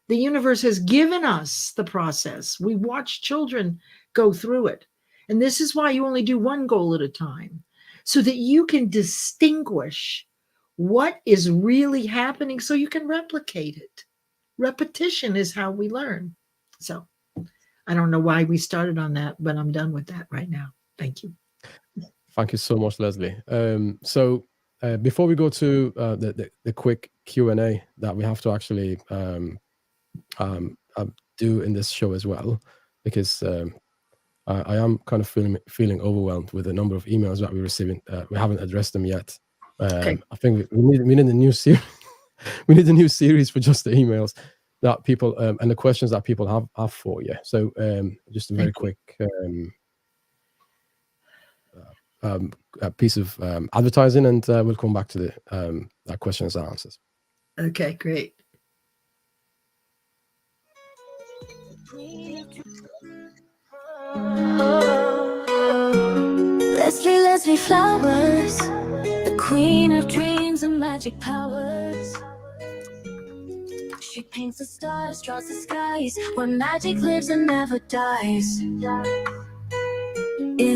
The universe has given us the process. We watch children go through it. And this is why you only do one goal at a time, so that you can distinguish what is really happening so you can replicate it. Repetition is how we learn. So I don't know why we started on that, but I'm done with that right now. Thank you. Thank you so much, Leslie. So before we go to the quick Q&A that we have to actually do in this show as well, because I am kind of feeling overwhelmed with the number of emails that we're receiving. We haven't addressed them yet. Okay. I think we need a new series. We need a new series for just the emails that people and the questions that people have for you. So just a very quick piece of advertising, and we'll come back to the questions and answers. Okay, great. Leslie Flowers, the queen of dreams and magic powers. She paints the stars, draws the skies, where magic lives and never dies. In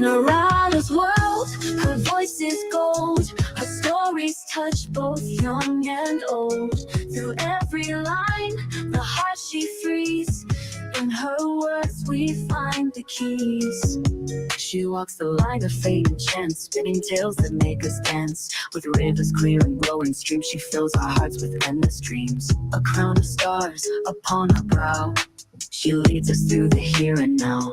eRada's world, her voice is gold. Her stories touch both young and old. Through every line, the heart she frees. In her words we find the keys. She walks the line of fate and chance, spinning tales that make us dance. With rivers clear and glowing streams, she fills our hearts with endless dreams. A crown of stars upon her brow, she leads us through the here and now.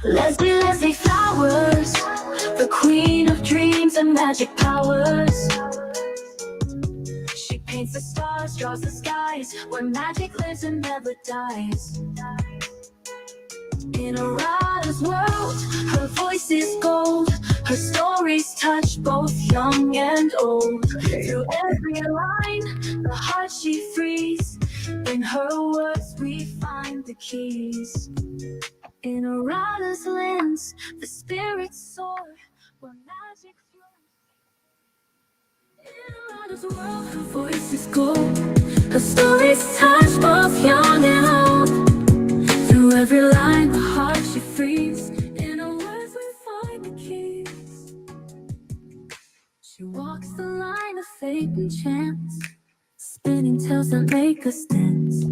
Leslie Flowers, the queen of dreams and magic powers. She paints the stars, draws the skies, where magic lives and never dies. In eRada's world, her voice is gold. Her stories touch both young and old. Through every line, the heart she frees. In her words we find the keys. In eRada's lens, the spirits soar, where magic flows. In eRada's world, her voice is gold. Her stories touch both young and old. Through every line, the heart she frees. In her words we find the keys. She walks the line of fate and chance, spinning tales that make us dance.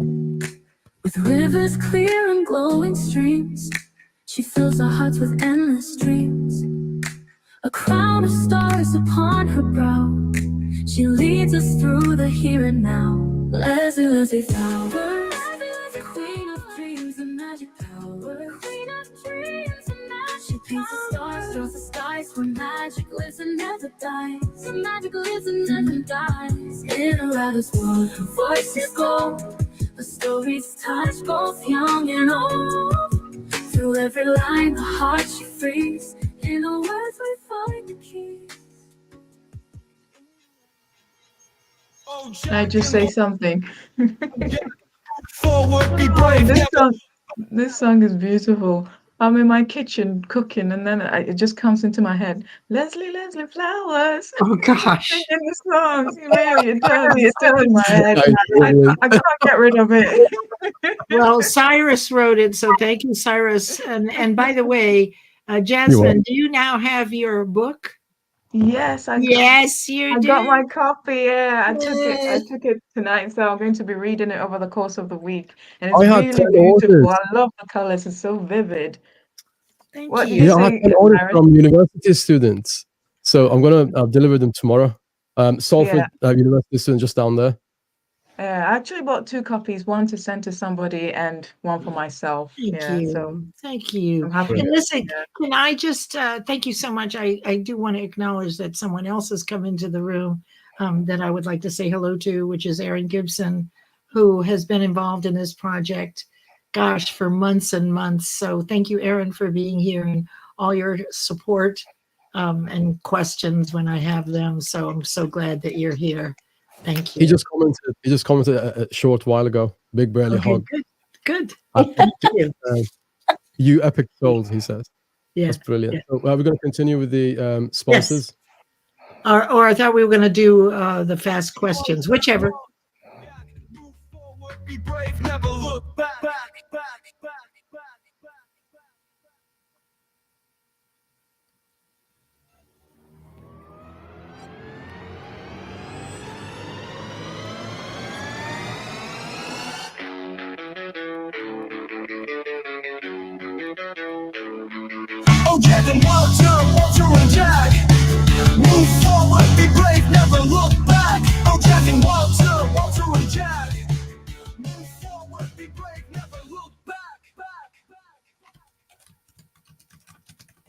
With rivers clear and glowing streams, she fills our hearts with endless dreams. A crown of stars upon her brow, she leads us through the here and now. Leslie Flowers, queen of dreams and magic power. Queen of dreams and magic. She paints the stars, draws the skies, where magic lives and never dies. Where magic lives and never dies. In eRada's world, her voice is gold. The stories touch both young and old. Through every line, the heart she frees. In her words we find the keys. Can I just say something? Forward, be brave. This song is beautiful. I'm in my kitchen cooking, and then it just comes into my head. Leslie Flowers. Oh gosh. Singing the songs. Really, it does. It's stuck in my head. I can't get rid of it. Well, Cyrus wrote it, so thank you, Cyrus. And by the way, Jasmine, do you now have your book? Yes, Yes, you I do. got my copy. Yeah, I Yes. took it tonight, so I'm going to be reading it over the course of the week. And it's I had really 10 beautiful. orders. I love the colors. It's so vivid. Thank What do you. you Yeah, I had say, 10 orders Cyrus? from university students. So I'm going to deliver them tomorrow. Salford University student just down there. I actually bought 2 copies, one to send to somebody and one for myself. Thank you. So Thank you. I'm happy. And listen, Yeah. can I just thank you so much? I do want to acknowledge that someone else has come into the room that I would like to say hello to, which is Aaron Gibson, who has been involved in this project, gosh, for months and months. So thank you, Aaron, for being here and all your support and questions when I have them. So I'm so glad that you're here. Thank you. He just commented a short while ago. Big burly hug. Good. Thank you. You epic souls, he says. Yeah. That's brilliant. Yeah. So, we're going to continue with the sponsors. Or I thought we were going to do the fast questions, whichever. Move forward, be brave, never look back. Oh, Jack and Walter and Jack. Move forward, be brave, never look back. Oh, Jack and Walter and Jack. Move forward, be brave, never look back.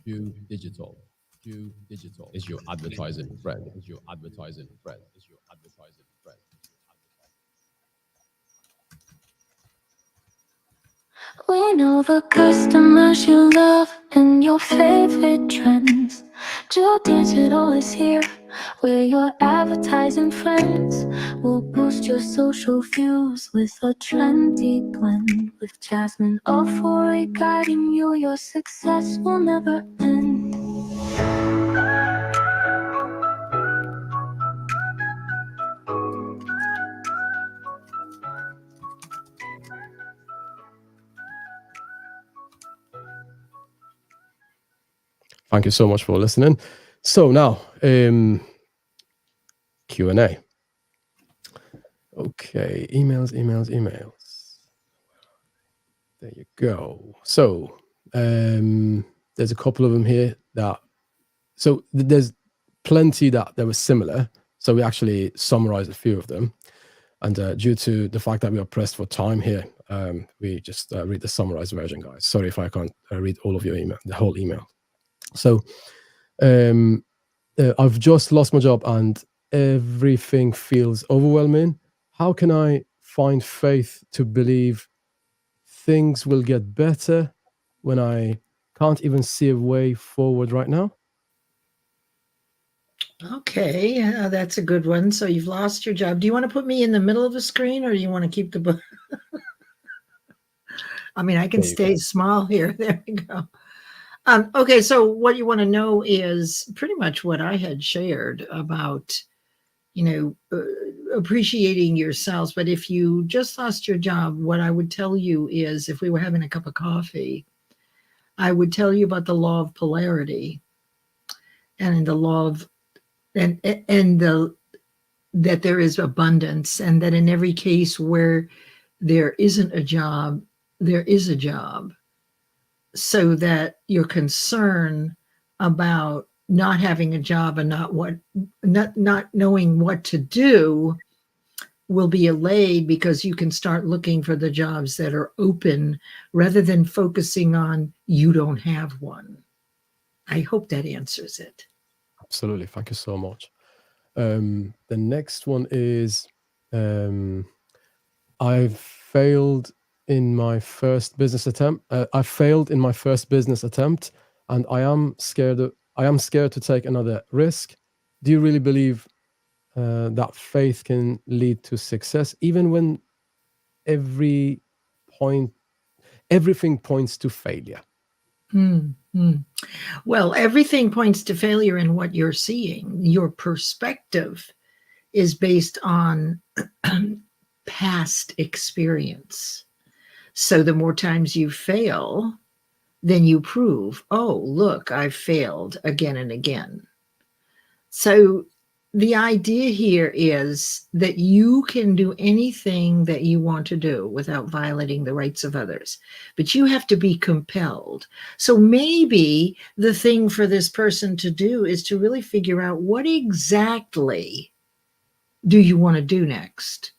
You Digital is your advertising friend. We know the customers you love and your favorite trends. Joe Digital is here. We're your advertising friends. We'll boost your social views with a trendy blend. With Jasmine Ofori guiding you, your success will never end. Thank you so much for listening. So now, Q&A. Okay, emails. There you go. So there's a couple of them here there's plenty that were similar. So we actually summarized a few of them. And due to the fact that we are pressed for time here, we just read the summarized version, guys. Sorry if I can't read all of your email, the whole email. So I've just lost my job and everything feels overwhelming. How can I find faith to believe things will get better when I can't even see a way forward right now? Okay, that's a good one. So you've lost your job. Do you want to put me in the middle of the screen, or do you want to keep the book? I mean, I can There you stay go. small here. There we go. Okay, so what you want to know is pretty much what I had shared about, appreciating yourselves. But if you just lost your job, what I would tell you is, if we were having a cup of coffee, I would tell you about the law of polarity and the law of and the that there is abundance, and that in every case where there isn't a job, there is a job. So that your concern about not having a job and not knowing what to do will be allayed, because you can start looking for the jobs that are open rather than focusing on you don't have one. I hope that answers it. Absolutely. Thank you so much. The next one is I've failed in my first business attempt. I failed in my first business attempt, and I am scared to take another risk. Do you really believe that faith can lead to success, even when everything points to failure? Well, everything points to failure in what you're seeing. Your perspective is based on past experience. So the more times you fail, then you prove, oh, look, I've failed again and again. So the idea here is that you can do anything that you want to do without violating the rights of others, but you have to be compelled. So maybe the thing for this person to do is to really figure out, what exactly do you want to do next?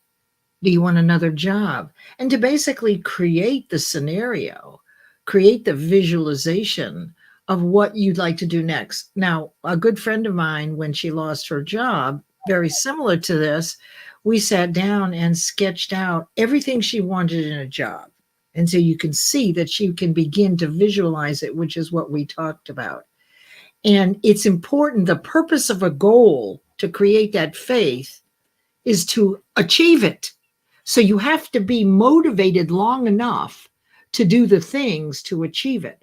Do you want another job? And to basically create the scenario, create the visualization of what you'd like to do next. Now, a good friend of mine, when she lost her job, very similar to this, we sat down and sketched out everything she wanted in a job. And so you can see that she can begin to visualize it, which is what we talked about. And it's important, the purpose of a goal to create that faith is to achieve it. So you have to be motivated long enough to do the things to achieve it.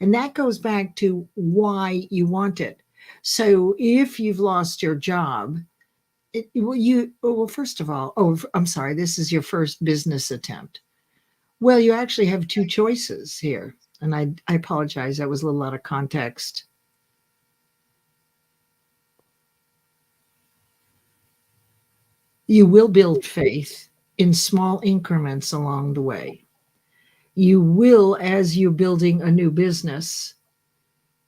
And that goes back to why you want it. So if you've lost your job, first of all, I'm sorry, this is your first business attempt. Well, you actually have two choices here. And I apologize, that was a little out of context. You will build faith in small increments along the way. You will, as you're building a new business,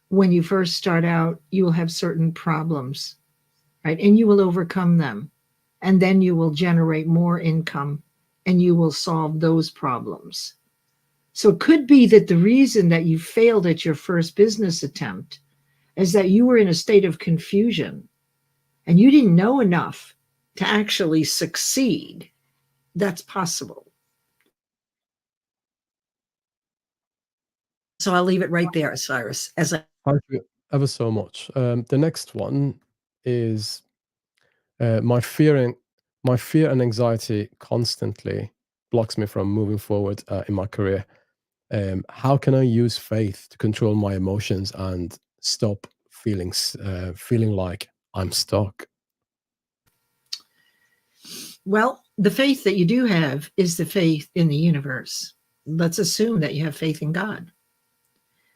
when you first start out, you will have certain problems, right? And you will overcome them. And then you will generate more income and you will solve those problems. So it could be that the reason that you failed at your first business attempt is that you were in a state of confusion and you didn't know enough to actually succeed. That's possible. So I'll leave it right there, Cyrus. Thank you ever so much. The next one is my fear and anxiety constantly blocks me from moving forward in my career. How can I use faith to control my emotions and stop feeling like I'm stuck? Well, the faith that you do have is the faith in the universe. Let's assume that you have faith in God.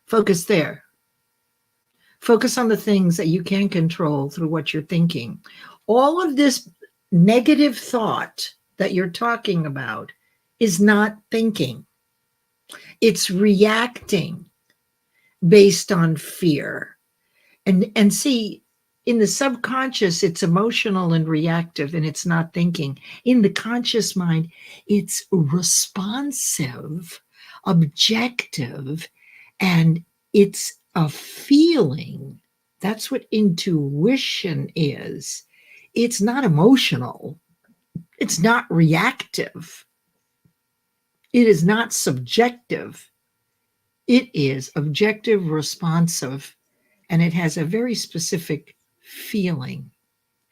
Focus there. Focus on the things that you can control through what you're thinking. All of this negative thought that you're talking about is not thinking. It's reacting based on fear. And see, in the subconscious, it's emotional and reactive, and it's not thinking. In the conscious mind, it's responsive, objective, and it's a feeling. That's what intuition is. It's not emotional. It's not reactive. It is not subjective. It is objective, responsive, and it has a very specific feeling.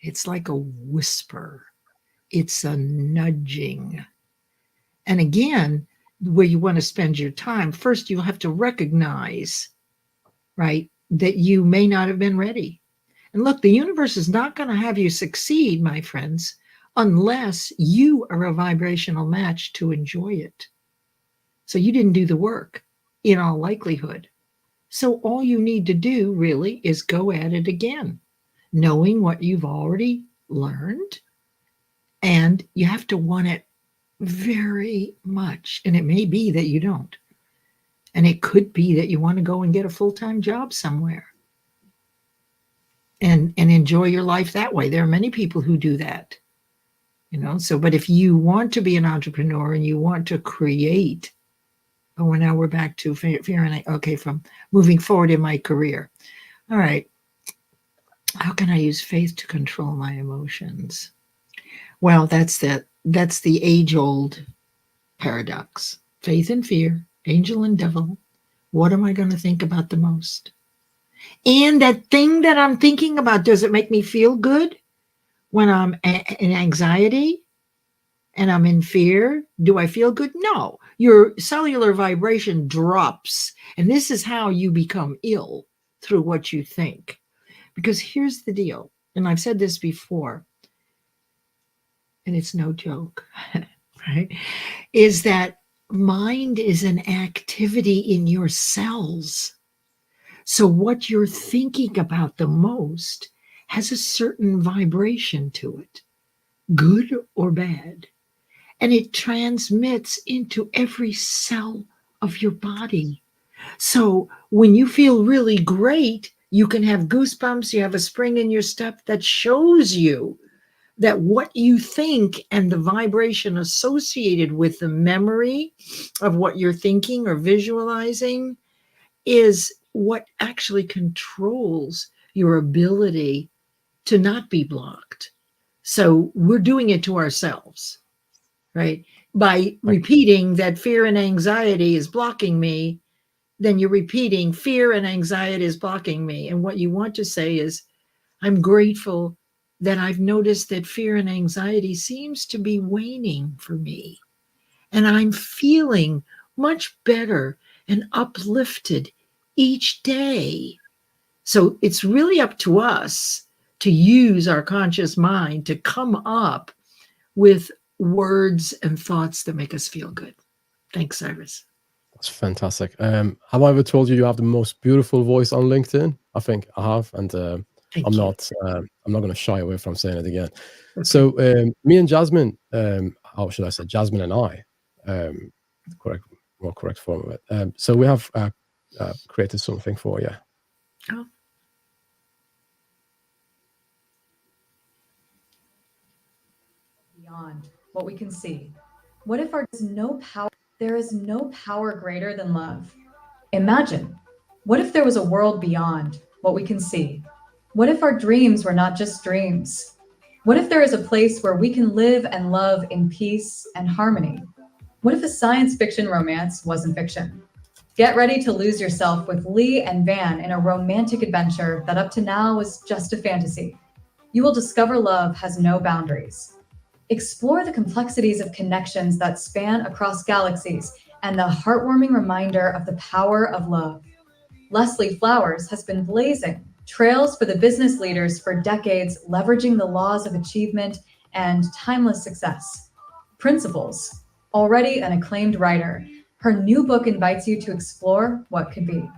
It's like a whisper. It's a nudging. And again, where you want to spend your time, first you'll have to recognize, right, that you may not have been ready. And look, the universe is not going to have you succeed, my friends, unless you are a vibrational match to enjoy it. So you didn't do the work in all likelihood. So all you need to do really is go at it again, knowing what you've already learned. And you have to want it very much. And it may be that you don't. And it could be that you want to go and get a full-time job somewhere and enjoy your life that way. There are many people who do that, you know. So, but if you want to be an entrepreneur and you want to create, oh, and now we're back to fear and okay, from moving forward in my career. All right. How can I use faith to control my emotions? Well, that's the age-old paradox. Faith and fear, angel and devil. What am I going to think about the most? And that thing that I'm thinking about, does it make me feel good when I'm in anxiety and I'm in fear? Do I feel good? No. Your cellular vibration drops. And this is how you become ill, through what you think. Because here's the deal, and I've said this before, and it's no joke, right? Is that mind is an activity in your cells. So what you're thinking about the most has a certain vibration to it, good or bad. And it transmits into every cell of your body. So when you feel really great, you can have goosebumps, you have a spring in your step that shows you that what you think and the vibration associated with the memory of what you're thinking or visualizing is what actually controls your ability to not be blocked. So we're doing it to ourselves, right? By repeating that fear and anxiety is blocking me, then you're repeating fear and anxiety is blocking me. And what you want to say is, I'm grateful that I've noticed that fear and anxiety seems to be waning for me. And I'm feeling much better and uplifted each day. So it's really up to us to use our conscious mind to come up with words and thoughts that make us feel good. Thanks, Iris. That's fantastic. Have I ever told you have the most beautiful voice on LinkedIn? I think I have, and I'm not going to shy away from saying it again. Okay. So me and Jasmine, how should I say, Jasmine and I, more correct form of it. So we have created something for you. Oh. Beyond what we can see. What if there is no power greater than love? Imagine, what if there was a world beyond what we can see? What if our dreams were not just dreams? What if there is a place where we can live and love in peace and harmony? What if a science fiction romance wasn't fiction? Get ready to lose yourself with Lee and Van in a romantic adventure that up to now was just a fantasy. You will discover love has no boundaries. Explore the complexities of connections that span across galaxies and the heartwarming reminder of the power of love. Leslie Flowers has been blazing trails for the business leaders for decades, leveraging the laws of achievement and timeless success. Principles, already an acclaimed writer, her new book invites you to explore what could be.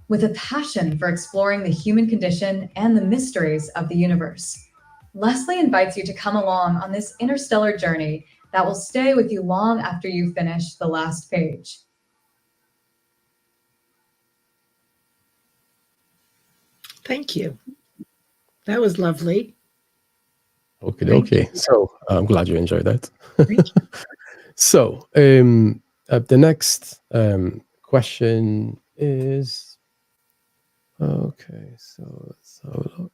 With a passion for exploring the human condition and the mysteries of the universe, Leslie invites you to come along on this interstellar journey that will stay with you long after you finish the last page. Thank you. That was lovely. Okay. So I'm glad you enjoyed that. So the next question is, okay, so let's have a look.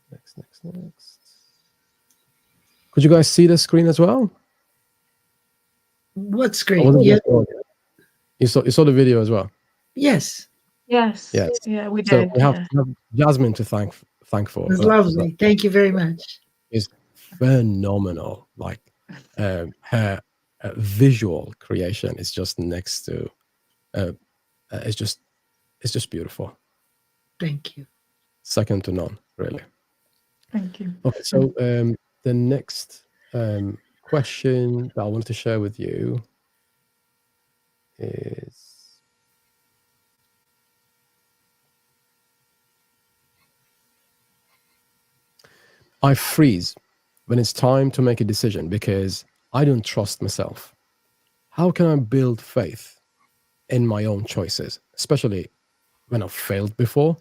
Next. Could you guys see the screen as well? What screen? Yeah. You saw the video as well? Yes. Yes. Yes. Yeah, we So did. we have, Yeah. we have Jasmine to thank for. It was lovely. Thank you very much. Is phenomenal. Like her visual creation is just next to. It's just beautiful. Thank you. Second to none, really. Thank you. Okay, so the next question that I wanted to share with you is, I freeze when it's time to make a decision because I don't trust myself. How can I build faith in my own choices, especially when I've failed before?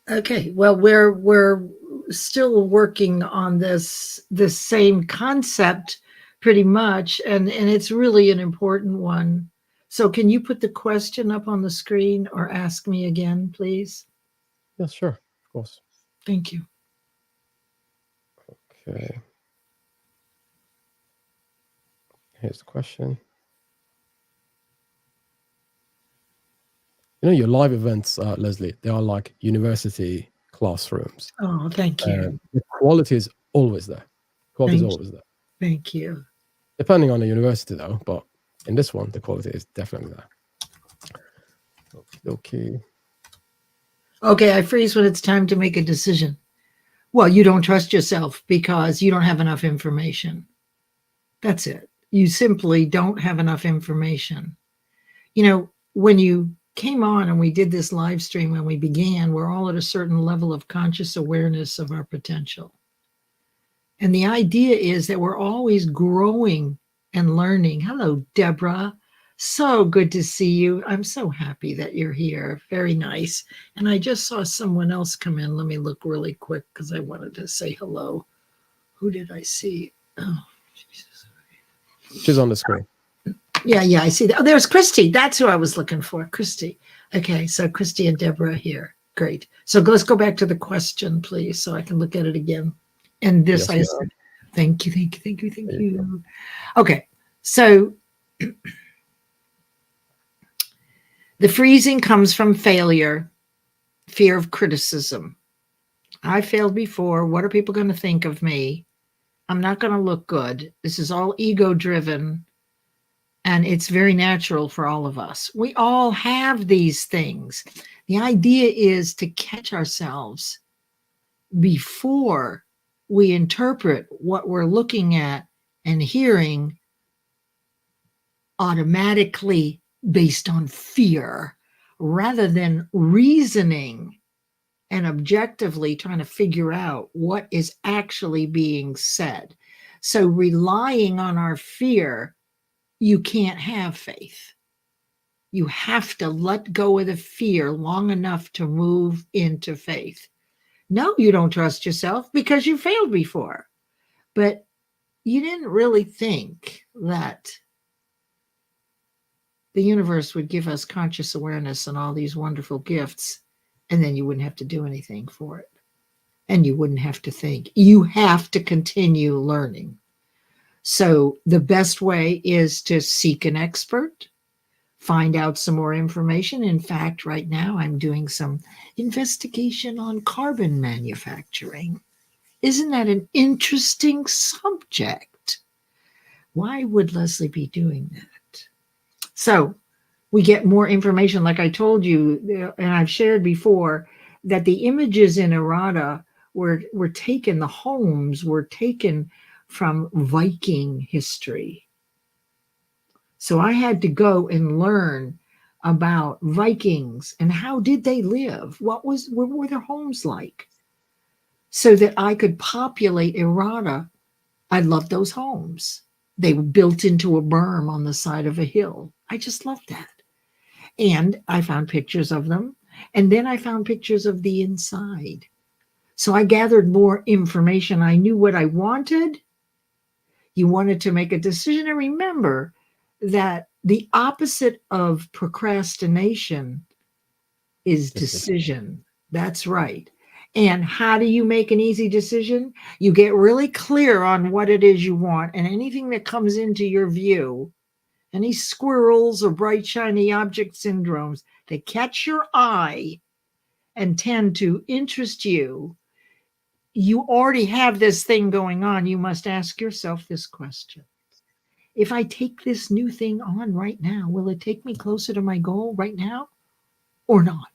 Okay, well, we're still working on this same concept pretty much, and it's really an important one. So can you put the question up on the screen or ask me again, please? Yes, sure, of course. Thank you. Okay. Here's the question. You know, your live events, Leslie, they are like university classrooms. Oh, thank you. The quality is always there. Quality is Thank always there. Thank you. Depending on the university, though, but in this one, the quality is definitely there. Okay. Okay, I freeze when it's time to make a decision. Well, you don't trust yourself because you don't have enough information. That's it. You simply don't have enough information. You know, when you came on and we did this live stream when we began, we're all at a certain level of conscious awareness of our potential. And the idea is that we're always growing and learning. Hello, Deborah. So good to see you. I'm so happy that you're here. Very nice. And I just saw someone else come in. Let me look really quick because I wanted to say hello. Who did I see? Oh, Jesus. She's on the screen. Yeah, I see that. Oh, there's Christy. That's who I was looking for. Christy. Okay, so Christy and Deborah are here. Great. So let's go back to the question, please, so I can look at it again. And this, Yes, I we said, thank you. Okay, so the freezing comes from failure, fear of criticism. I failed before. What are people going to think of me? I'm not going to look good. This is all ego driven. And it's very natural for all of us. We all have these things. The idea is to catch ourselves before we interpret what we're looking at and hearing automatically based on fear rather than reasoning and objectively trying to figure out what is actually being said. So relying on our fear, you can't have faith. You have to let go of the fear long enough to move into faith. No, you don't trust yourself because you failed before, but you didn't really think that the universe would give us conscious awareness and all these wonderful gifts, and then you wouldn't have to do anything for it. And you wouldn't have to think. You have to continue learning. So the best way is to seek an expert, find out some more information. In fact, right now I'm doing some investigation on carbon manufacturing. Isn't that an interesting subject? Why would Leslie be doing that? So we get more information, like I told you, and I've shared before, that the images in eRada were taken, the homes were taken from Viking history. So I had to go and learn about Vikings and how did they live? What were their homes like? So that I could populate eRada. I love those homes. They were built into a berm on the side of a hill. I just love that. And I found pictures of them. And then I found pictures of the inside. So I gathered more information. I knew what I wanted. You wanted to make a decision. And remember that the opposite of procrastination is decision. That's right. And how do you make an easy decision? You get really clear on what it is you want, and anything that comes into your view, any squirrels or bright shiny object syndromes that catch your eye and tend to interest you, you already have this thing going on. You must ask yourself this question. If I take this new thing on right now, will it take me closer to my goal right now or not?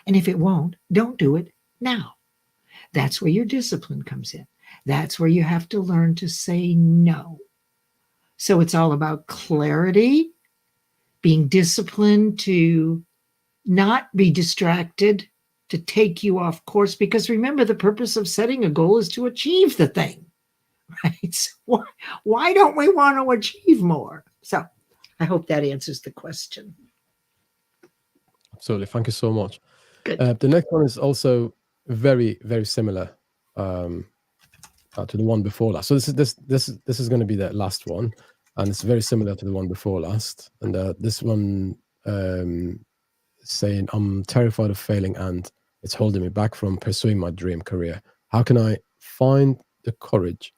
And if it won't, don't do it now. That's where your discipline comes in. That's where you have to learn to say no. So it's all about clarity, being disciplined to not be distracted, to take you off course. Because remember, the purpose of setting a goal is to achieve the thing, right? So why don't we want to achieve more? So I hope that answers the question. Absolutely. Thank you so much. Good. The next one is also very, very similar to the one before last. So this is going to be the last one, and it's very similar to the one before last. And this one saying, I'm terrified of failing and it's holding me back from pursuing my dream career. How can I find the courage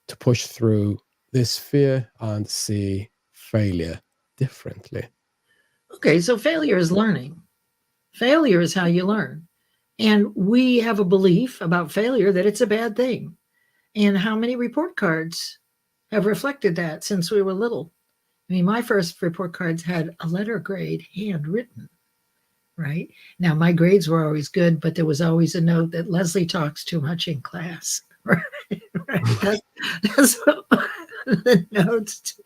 to push through this fear and see failure differently? Okay, so failure is learning. Failure is how you learn. And we have a belief about failure that it's a bad thing. And how many report cards have reflected that since we were little? I mean, my first report cards had a letter grade handwritten, right? Now, my grades were always good, but there was always a note that Leslie talks too much in class, right? That's what the notes.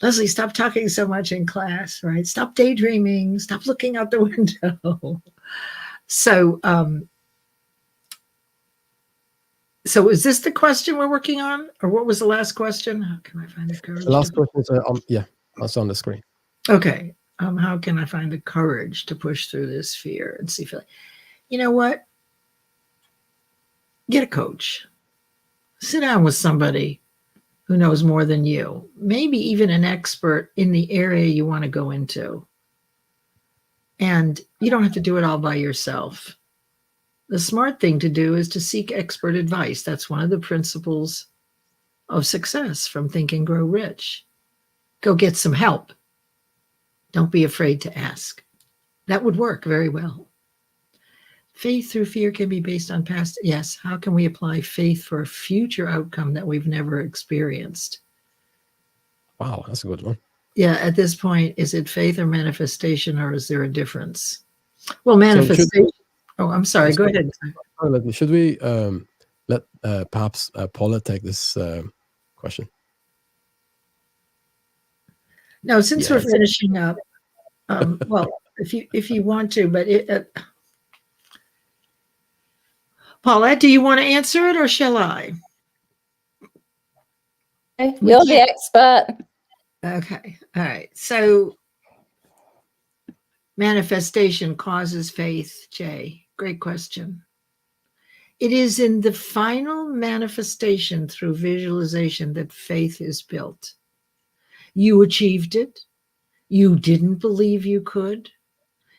Leslie, stop talking so much in class, right? Stop daydreaming, stop looking out the window. So is this the question we're working on? Or what was the last question? How can I find the courage? The last question is, yeah, that's on the screen. Okay. How can I find the courage to push through this fear and see failure? You know what? Get a coach. Sit down with somebody who knows more than you, maybe even an expert in the area you want to go into. And you don't have to do it all by yourself. The smart thing to do is to seek expert advice. That's one of the principles of success from Think and Grow Rich. Go get some help. Don't be afraid to ask. That would work very well. Faith through fear can be based on past. Yes. How can we apply faith for a future outcome that we've never experienced? Wow, that's a good one. Yeah. At this point, is it faith or manifestation, or is there a difference? Well, manifestation. I'm sorry. Go ahead. Should we let perhaps Paula take this question? No, since we're finishing up, well, if you want to, but Paulette, do you want to answer it or shall I? You're the expert. Okay. All right. So manifestation causes faith, Jay. Great question. It is in the final manifestation through visualization that faith is built. You achieved it. You didn't believe you could.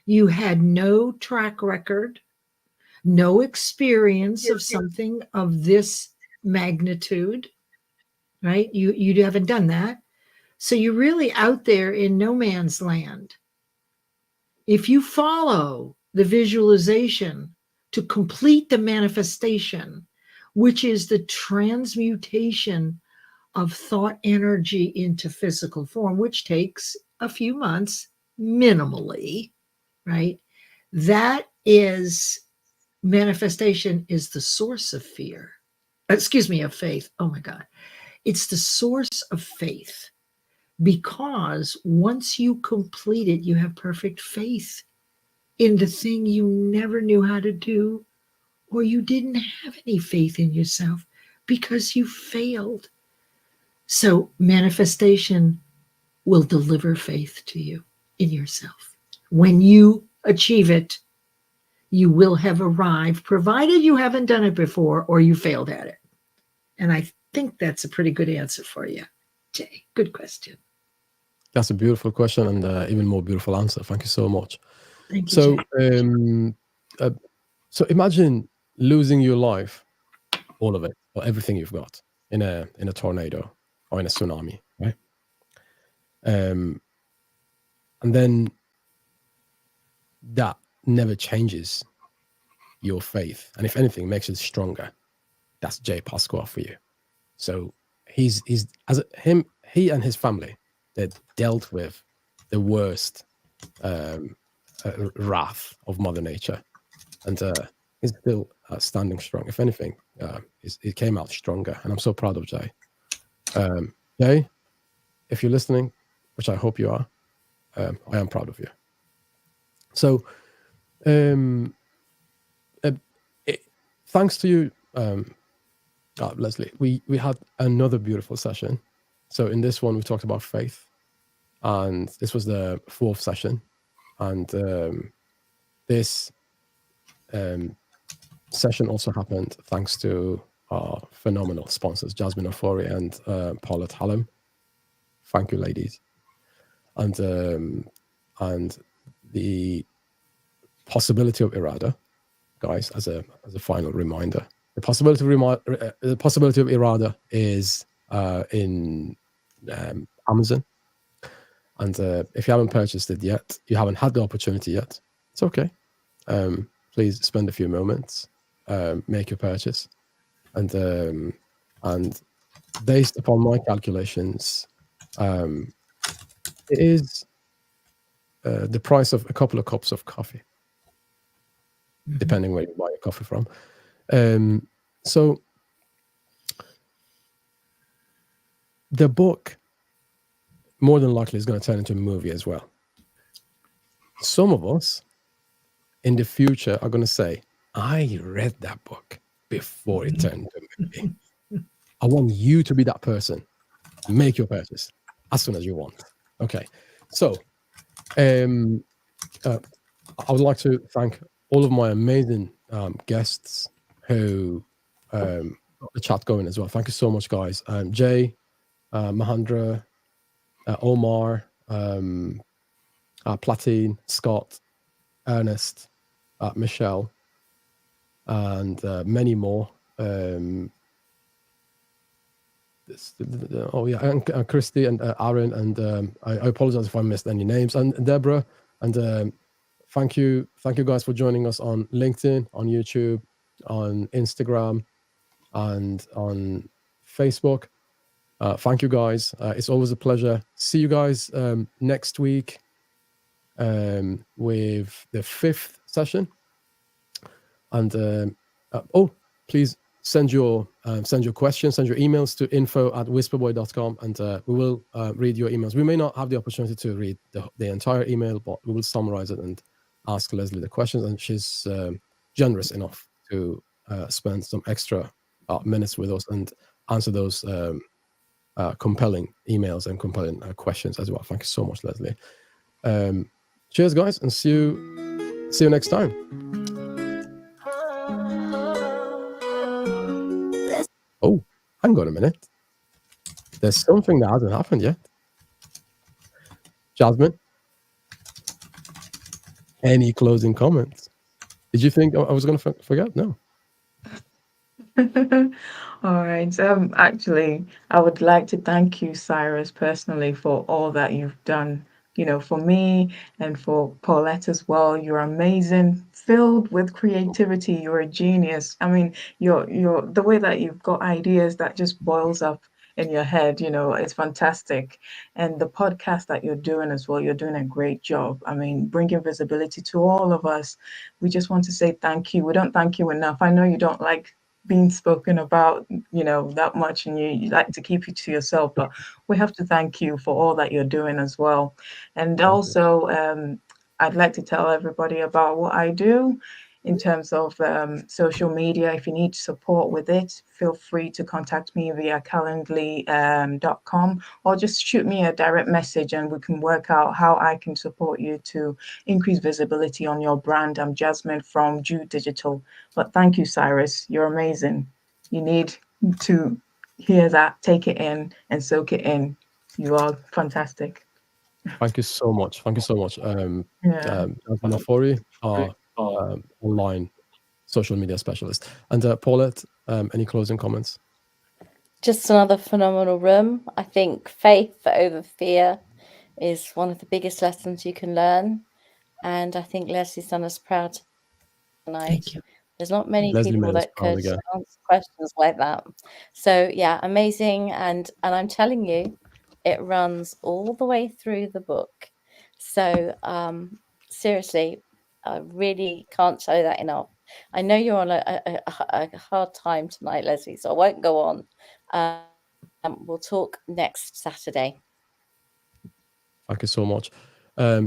You had no track record, no experience of something of this magnitude, right? You haven't done that. So you're really out there in no man's land. If you follow the visualization to complete the manifestation, which is the transmutation of thought energy into physical form, which takes a few months minimally, right? That is manifestation is the source of fear. Excuse me, of faith. Oh my God. It's the source of faith, because once you complete it, you have perfect faith in the thing you never knew how to do, or you didn't have any faith in yourself because you failed. So manifestation will deliver faith to you in yourself. When you achieve it, you will have arrived, provided you haven't done it before or you failed at it. And I think that's a pretty good answer for you, Jay. Good question. That's a beautiful question and even more beautiful answer. Thank you so much. Thank you, So, so imagine losing your life, all of it, or everything you've got in a tornado or in a tsunami, right? and then that never changes your faith, and if anything, makes it stronger. That's Jay Pasqua for you. So he and his family, they dealt with the worst wrath of Mother Nature, and he's still standing strong. If anything, he came out stronger, and I'm so proud of Jay. Jay, if you're listening, which I hope you are, I am proud of you. So, thanks to you, Leslie, we had another beautiful session. So in this one, we talked about faith, and this was the 4th session. And this session also happened thanks to our phenomenal sponsors, Jasmine Ofori and Paulette Hallam. Thank you, ladies. And the possibility of eRada, guys, as a final reminder, the possibility of eRada is in Amazon. And if you haven't purchased it yet, you haven't had the opportunity yet, it's okay. Please spend a few moments, make your purchase, and based upon my calculations, it is the price of a couple of cups of coffee, depending where you buy your coffee from. So the book more than likely is going to turn into a movie as well. Some of us in the future are going to say, I read that book before it turned into a movie. I want you to be that person. Make your purchase as soon as you want. Okay. So I would like to thank all of my amazing guests who got the chat going as well. Thank you so much, guys. Jay, Mahendra, Omar, Platine, Scott, Ernest, Michelle, and many more. And Christy and Aaron, and I apologize if I missed any names, and Deborah, and thank you guys for joining us on LinkedIn, on YouTube, on Instagram, and on Facebook. Thank you guys. It's always a pleasure. See you guys next week with the 5th session. And please send your questions, send your emails to info@whisperboy.com, and we will read your emails. We may not have the opportunity to read the entire email, but we will summarize it and ask Leslie the questions, and she's generous enough to spend some extra minutes with us and answer those compelling emails and compelling questions as well. Thank you so much, Leslie. Cheers, guys, and see you next time. Oh, hang on a minute. There's something that hasn't happened yet. Jasmine, any closing comments? Did you think I was going to forget? No. All right. Actually, I would like to thank you, Cyrus, personally, for all that you've done, for me and for Paulette as well. You're amazing, filled with creativity. You're a genius. I mean, you're the way that you've got ideas that just boils up in your head, it's fantastic. And the podcast that you're doing as well, you're doing a great job. I mean, bringing visibility to all of us. We just want to say thank you. We don't thank you enough. I know you don't like being spoken about, that much, and you like to keep it to yourself, but we have to thank you for all that you're doing as well. And also, I'd like to tell everybody about what I do in terms of social media. If you need support with it, feel free to contact me via calendly.com, or just shoot me a direct message and we can work out how I can support you to increase visibility on your brand. I'm Jasmine from Jude Digital. But thank you, Cyrus. You're amazing. You need to hear that, take it in, and soak it in. You are fantastic. Thank you so much. Jasmine Ofori, our online social media specialist. And Paulette, any closing comments? Just another phenomenal room. I think faith over fear, is one of the biggest lessons you can learn. And I think Leslie's done us proud tonight. Thank you. There's not many Leslie people made us that proud could again. answer questions like that. So yeah, amazing. And I'm telling you, it runs all the way through the book. So seriously, I really can't tell you that enough. I know you're on a hard time tonight, Leslie, so I won't go on. We'll talk next Saturday. Thank you so much.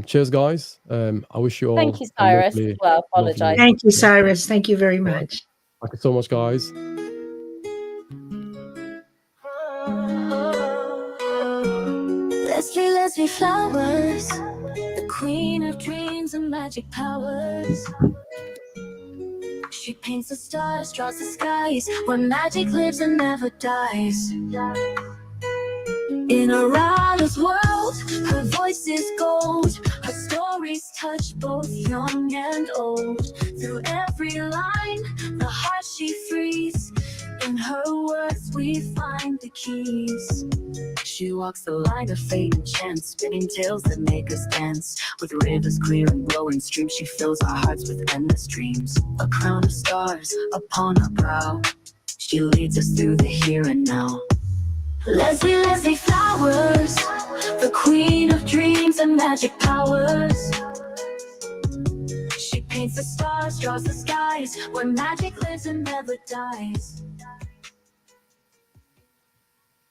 Cheers, guys. I wish you all Thank you, a Cyrus, lovely, as well. Apologise. lovely. Thank you, Cyrus. Thank you very much. Thank you so much, guys. Leslie Flowers, the queen of dreams and magic powers. She paints the stars, draws the skies, where magic lives and never dies. In eRada's world, her voice is gold. Her stories touch both young and old. Through every line, the heart she frees. In her words we find the keys. She walks the line of fate and chance, spinning tales that make us dance. With rivers clear and glowing streams, she fills our hearts with endless dreams. A crown of stars upon her brow, she leads us through the here and now. Leslie Flowers, the queen of dreams and magic powers. She paints the stars, draws the skies, where magic lives and never dies.